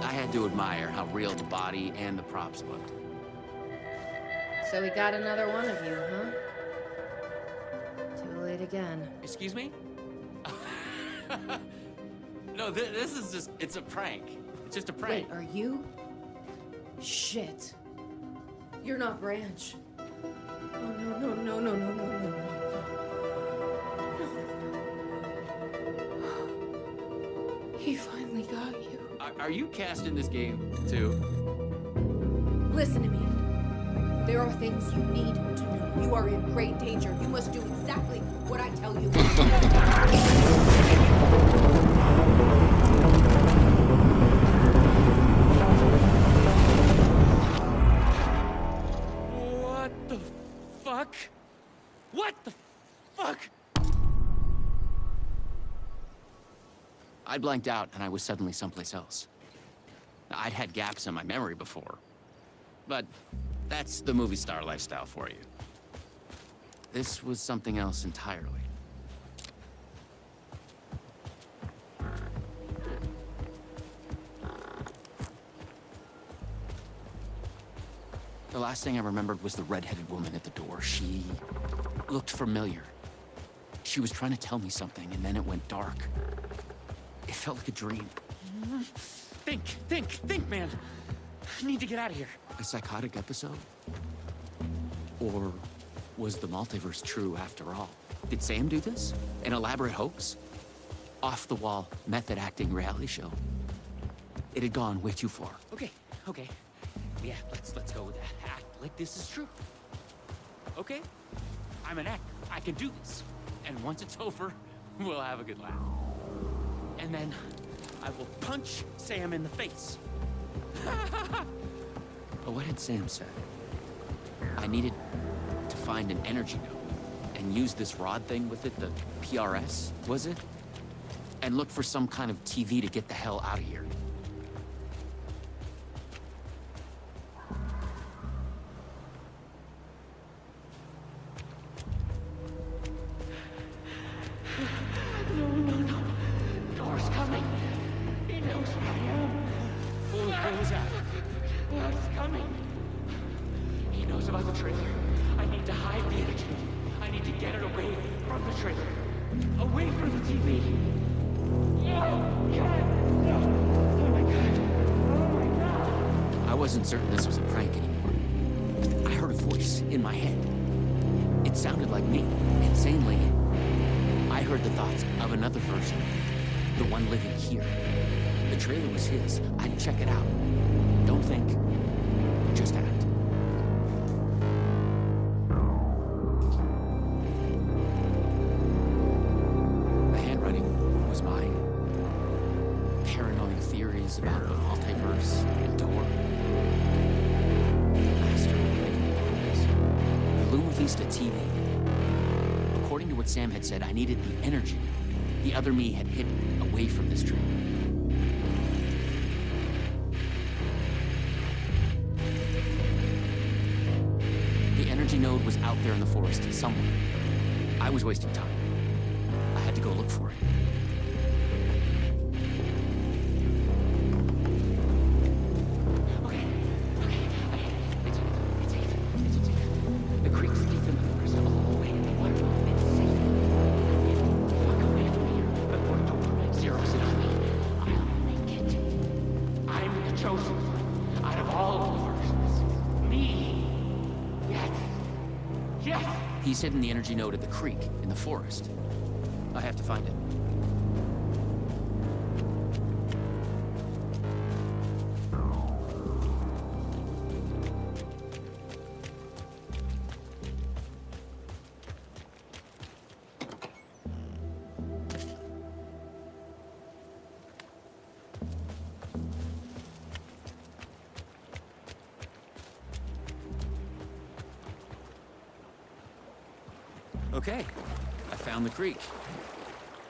Speaker 11: I had to admire how real the body and the props looked.
Speaker 5: So we got another one of you, huh? Too late again.
Speaker 11: Excuse me? No, this is just, it's a prank. It's just a prank.
Speaker 5: Wait, are you? Shit. You're not Branch. Oh, no. He finally got you.
Speaker 11: Are you cast in this game, too?
Speaker 5: Listen to me. There are things you need to know. You are in great danger. You must do exactly what I tell you.
Speaker 11: What the fuck? What the fuck? I blanked out and I was suddenly someplace else. I'd had gaps in my memory before, but that's the movie star lifestyle for you. This was something else entirely. The last thing I remembered was the red-headed woman at the door. She looked familiar. She was trying to tell me something, and then it went dark. It felt like a dream. Think, man. I need to get out of here. A psychotic episode? Or was the multiverse true after all? Did Sam do this? An elaborate hoax? Off-the-wall, method-acting reality show? It had gone way too far. Okay. Yeah, let's go with that. Act like this is true. Okay? I'm an actor. I can do this. And once it's over, we'll have a good laugh. And then I will punch Sam in the face. But what had Sam said? I needed to find an energy node and use this rod thing with it, the PRS, was it? And look for some kind of TV to get the hell out of here.
Speaker 8: No. Thor's coming. He knows where I am.
Speaker 11: What was that?
Speaker 8: Thor's coming. He knows about the trailer. I need to hide the energy. I need to get it away from the trailer. Away from the TV. No! God! No! Oh my God! Oh my God!
Speaker 11: I wasn't certain this was a prank anymore. I heard a voice in my head. It sounded like me. Insanely, I heard the thoughts of another version. The one living here. The trailer was his. I'd check it out. Don't think. Just act. The handwriting was mine. Paranoid theories about the multiverse and door. The Luma Vista TV. According to what Sam had said, I needed the energy the other me had hidden away from this tree. The energy node was out there in the forest somewhere. I was wasting time. I had to go look for it.
Speaker 8: Okay. chosen out of all versions. Me. Yes.
Speaker 11: He's hidden the energy node at the creek in the forest. I have to find it. Okay, I found the creek.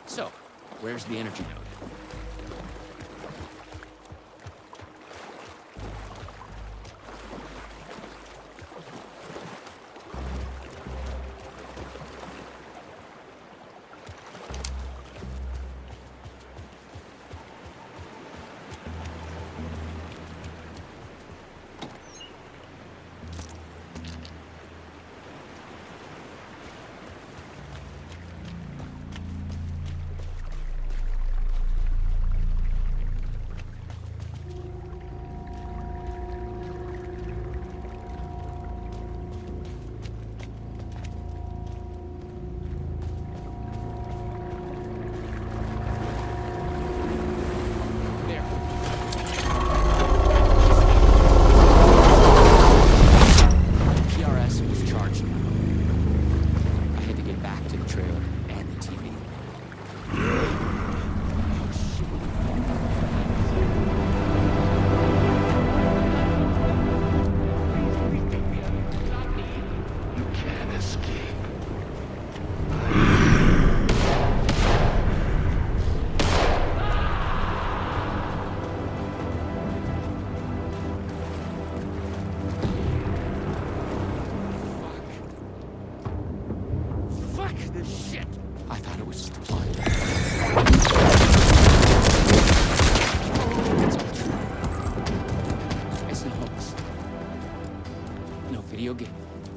Speaker 11: So, where's the energy node?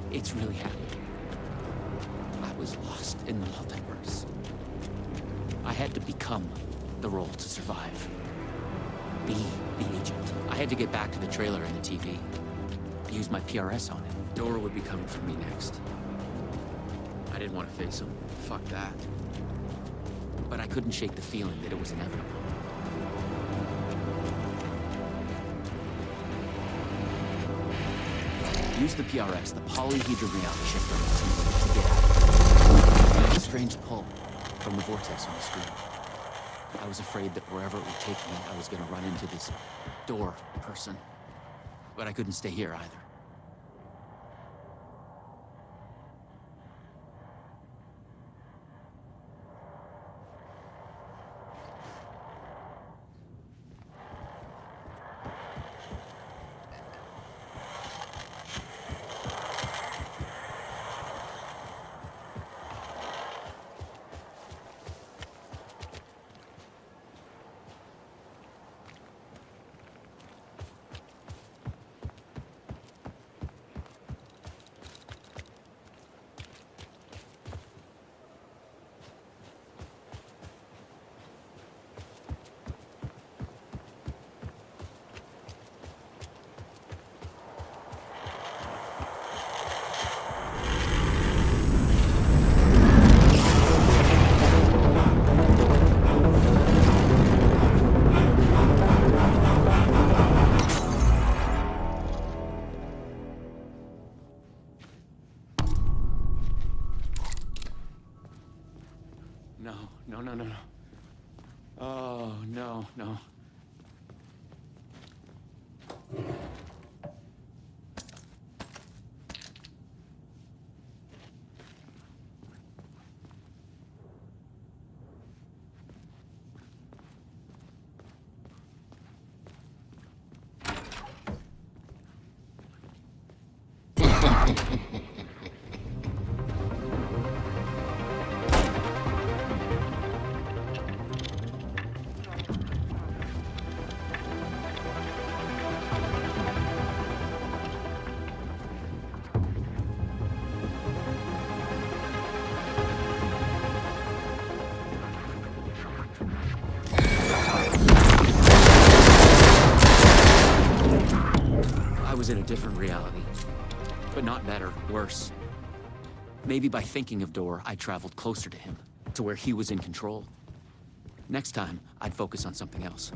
Speaker 11: It's really happening. I was lost in the multiverse. I had to become the role to survive. Be the agent. I had to get back to the trailer and the TV. Use my PRS on it. Dora would be coming for me next. I didn't want to face him. Fuck that. But I couldn't shake the feeling that it was inevitable. Use the PRS, the polyhedral reality shifter, to get out. I had a strange pull from the vortex on the screen. I was afraid that wherever it would take me, I was going to run into this door person. But I couldn't stay here either. No. Oh, no. was in a different reality. But not better, worse. Maybe by thinking of Door, I traveled closer to him, to where he was in control. Next time, I'd focus on something else.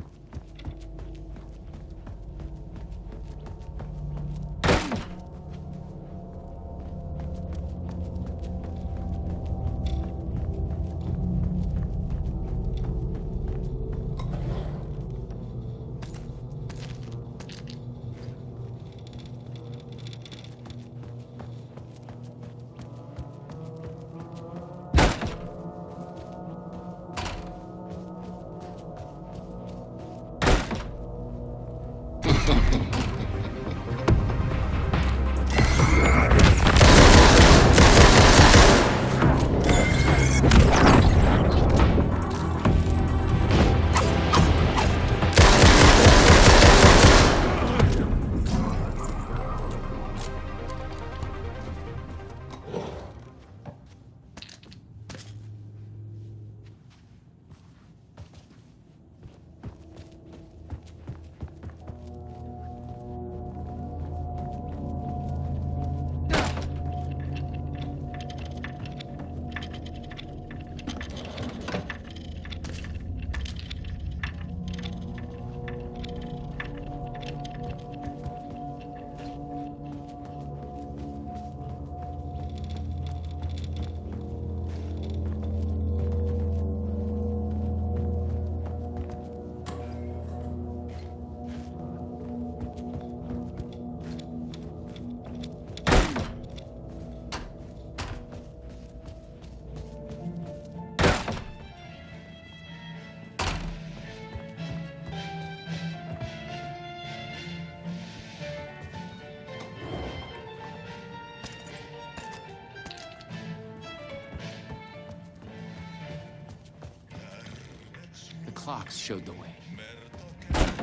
Speaker 11: The clocks showed the way.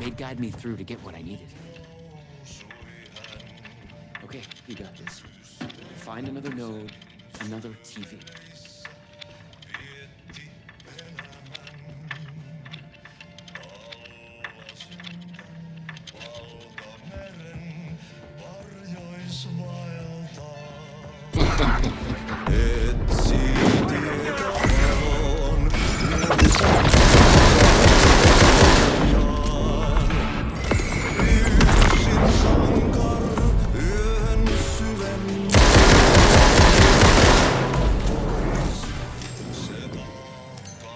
Speaker 11: They'd guide me through to get what I needed. Okay, you got this. Find another node, another TV.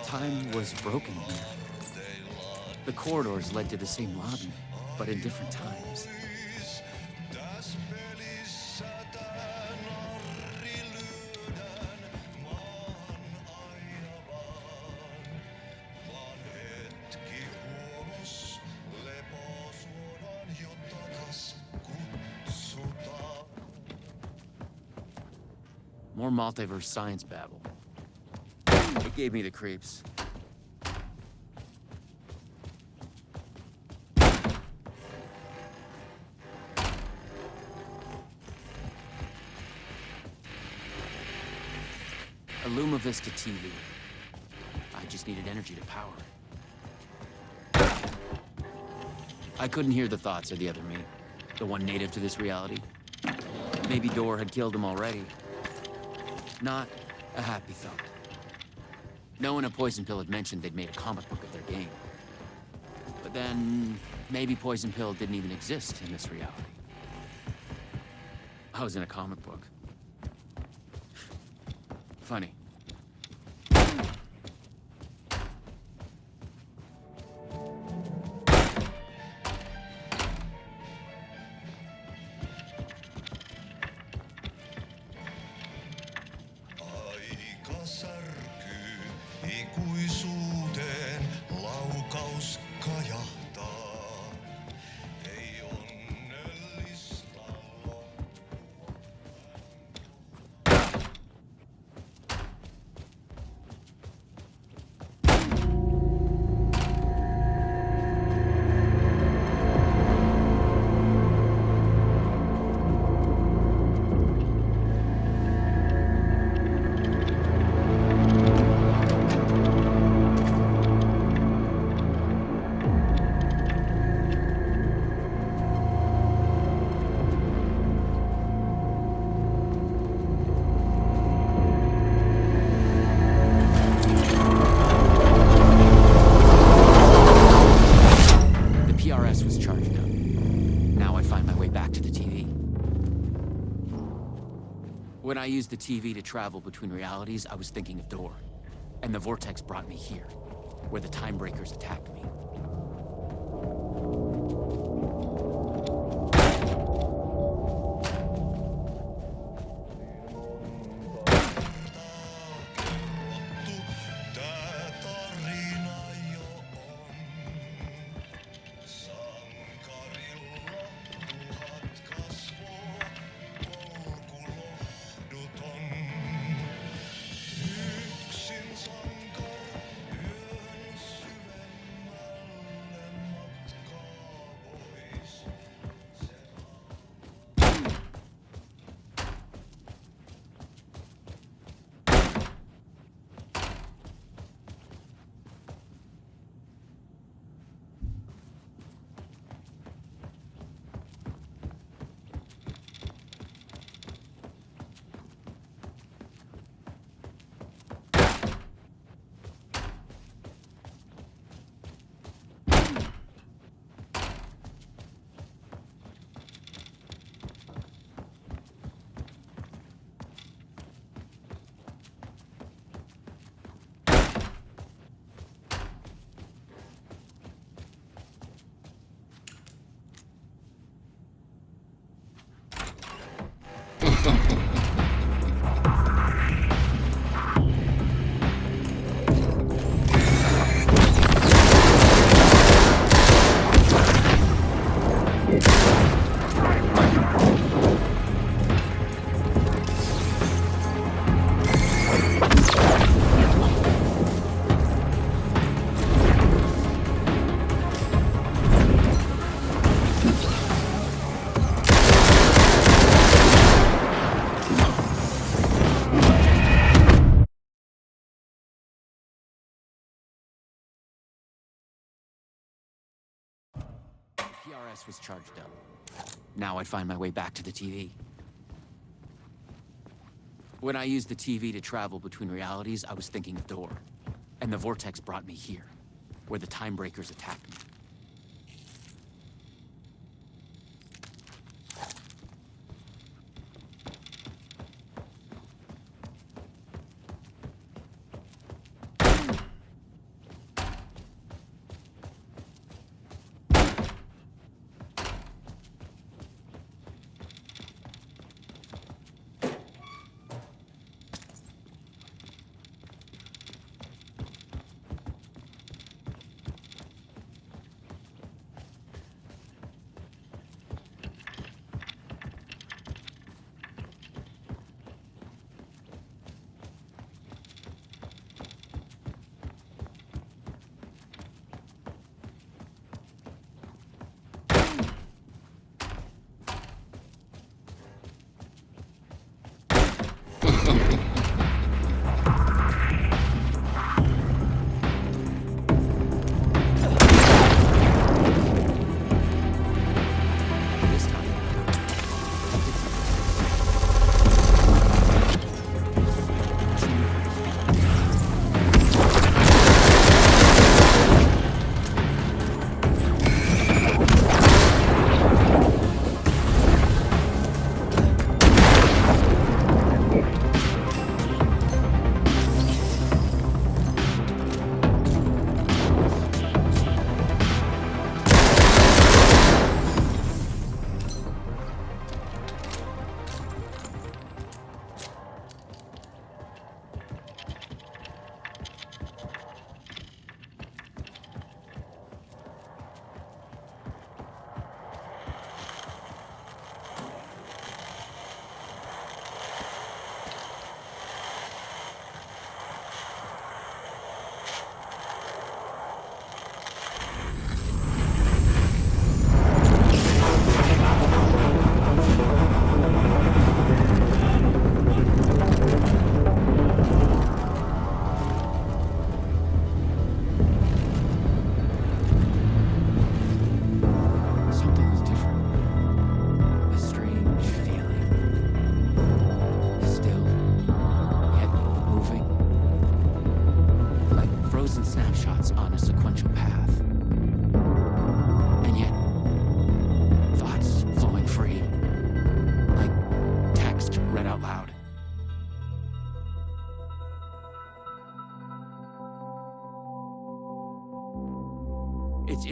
Speaker 11: Time was broken here. The corridors led to the same lobby, but in different times. More multiverse science babble. It gave me the creeps. A Luma Vista TV. I just needed energy to power it. I couldn't hear the thoughts of the other me, the one native to this reality. Maybe Door had killed him already. Not a happy thought. No one at Poison Pill had mentioned they'd made a comic book of their game. But then, maybe Poison Pill didn't even exist in this reality. I was in a comic book. Funny. PRS was charged up. Now I find my way back to the TV. When I used the TV to travel between realities, I was thinking of Door. And the vortex brought me here, where the time breakers attacked me. PRS was charged up. Now I find my way back to the TV. When I used the TV to travel between realities, I was thinking of Door. And the vortex brought me here, where the time breakers attacked me.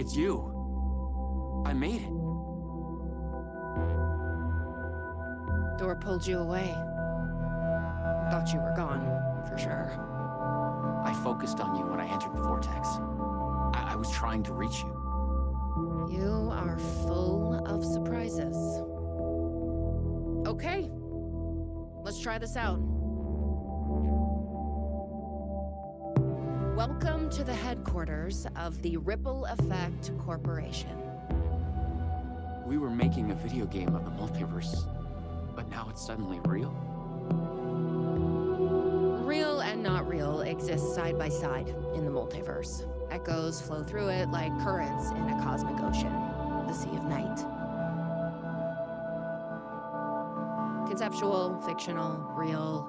Speaker 11: It's you. I made it.
Speaker 5: Door pulled you away. Thought you were gone, for sure.
Speaker 11: I focused on you when I entered the vortex. I was trying to reach you.
Speaker 5: You are full of surprises. Okay, let's try this out. Welcome to the headquarters of the Ripple Effect Corporation.
Speaker 11: We were making a video game of the multiverse, but now it's suddenly real?
Speaker 5: Real and not real exist side by side in the multiverse. Echoes flow through it like currents in a cosmic ocean, the Sea of Night. Conceptual, fictional, real,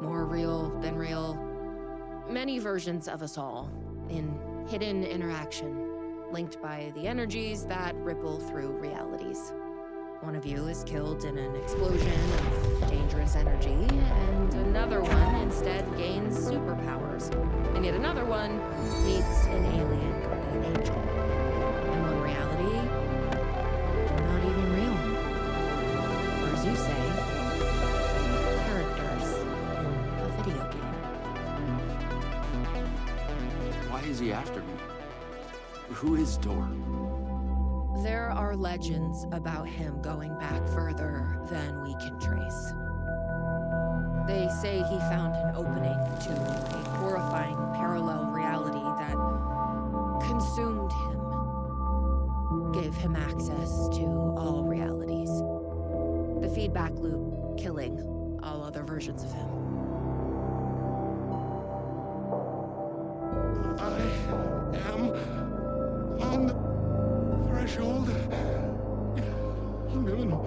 Speaker 5: more real than real. Many versions of us all, in hidden interaction, linked by the energies that ripple through realities. One of you is killed in an explosion of dangerous energy, and another one instead gains superpowers. And yet another one meets an alien guardian angel. And one reality, not even real. Or as you say, characters in a video game.
Speaker 11: Why is he after me? Who is Dor?
Speaker 5: There are legends about him going back further than we can trace. They say he found an opening to a horrifying parallel reality that consumed him, gave him access to all realities. The feedback loop killing all other versions of him.
Speaker 10: I am on the threshold. No.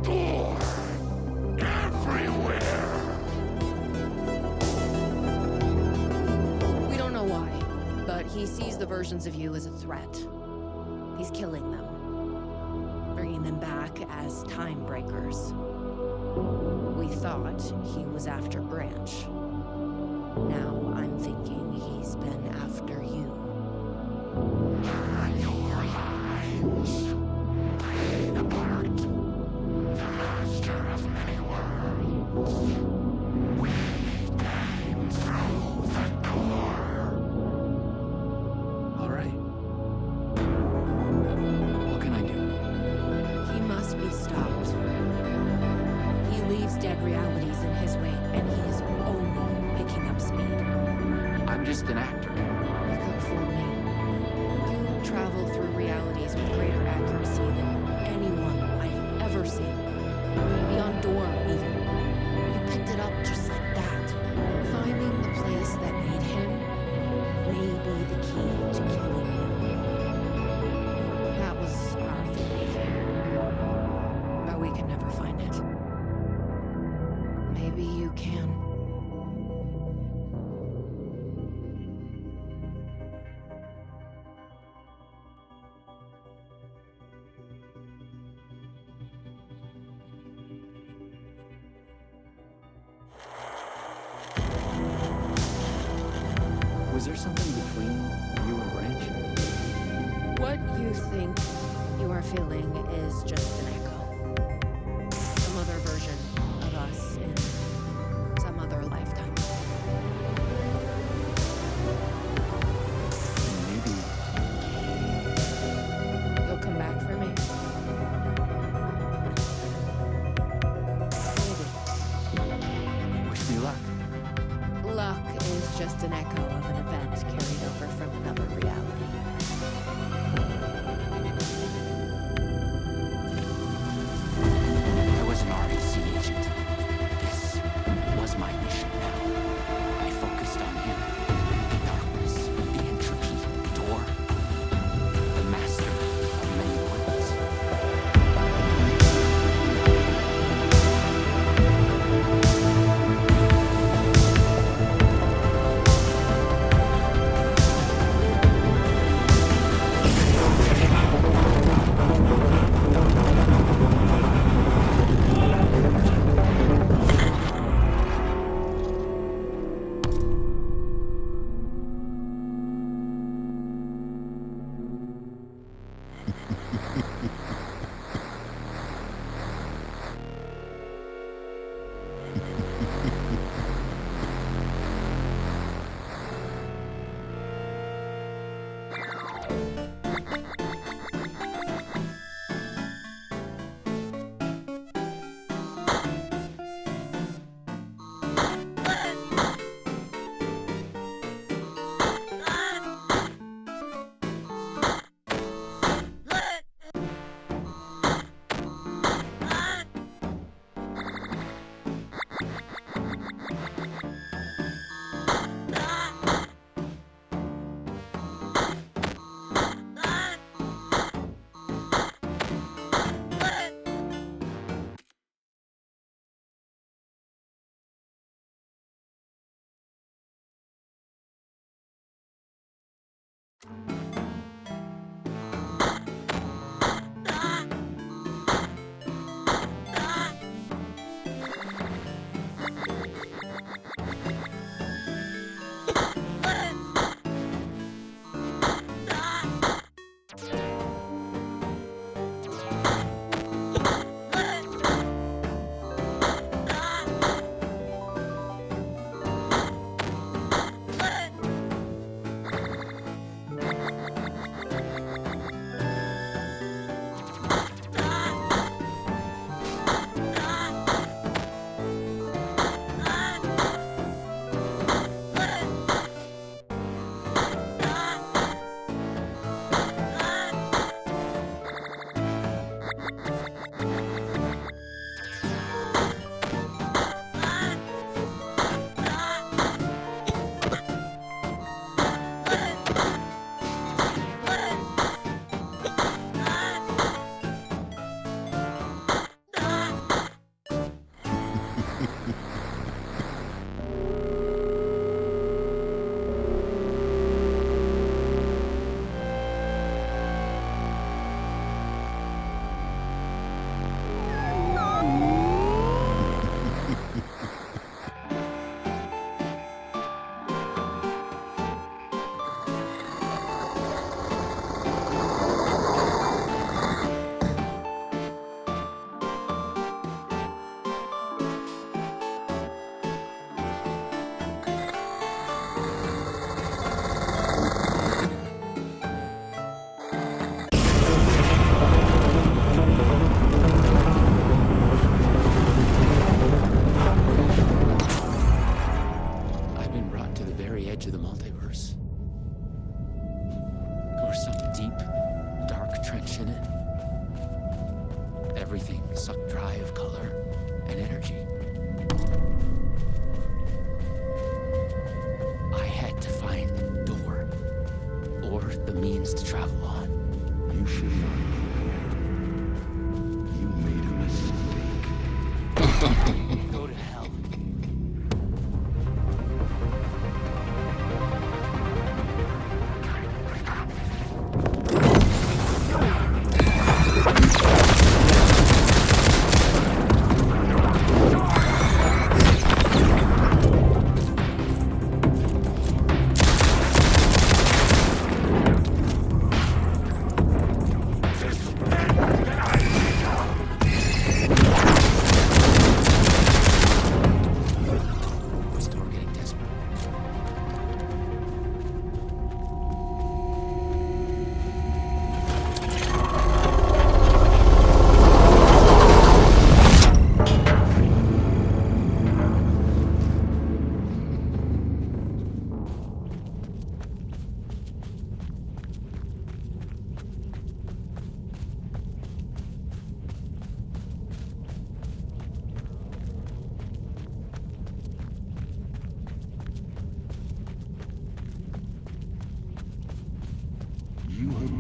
Speaker 10: Door everywhere.
Speaker 5: We don't know why, but he sees the versions of you as a threat. He's killing them, bringing them back as time breakers. We thought he was after Branch. Now I'm thinking he's been after you.
Speaker 10: Your lines playing apart the master of many worlds. We came through the door.
Speaker 11: All right. What can I do?
Speaker 5: He must be stopped. He leaves dead realities in his wake, and he is only picking up speed.
Speaker 11: I'm just an actor.
Speaker 5: You could fool me. You travel through realities with greater accuracy than anyone I've ever seen. Beyond Door, even. You picked it up just like that. Finding the place that made him may be the key to killing him. That was our belief. But we can never find it. Maybe you can.
Speaker 11: Was there something between you and Branch?
Speaker 5: What you think you are feeling is just an echo. Some other version of us in some other lifetime.
Speaker 11: Maybe.
Speaker 5: You'll come back for me? Maybe.
Speaker 11: Wish me luck.
Speaker 5: Luck is just an echo of an event carried over from another reality.
Speaker 11: I was an REC agent. This was my mission now. I focused on him. The darkness, the entropy, Dor. The master of many worlds. I've been brought to the very edge of the multiverse. Or some deep, dark trench in it. Everything sucked dry of color and energy. I had to find the door, or the means to travel on.
Speaker 10: You should not be here. You made a mistake.
Speaker 11: Go to hell.
Speaker 10: You have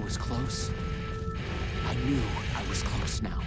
Speaker 11: was close. I knew I was close now.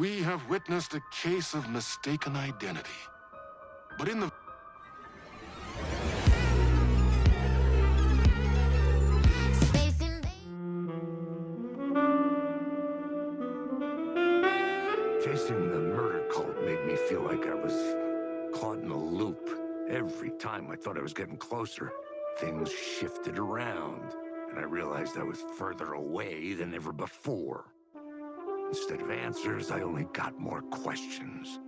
Speaker 10: We have witnessed a case of mistaken identity. But in the
Speaker 15: Chasing the murder cult made me feel like I was caught in a loop. Every time I thought I was getting closer, things shifted around, and I realized I was further away than ever before. Instead of answers, I only got more questions.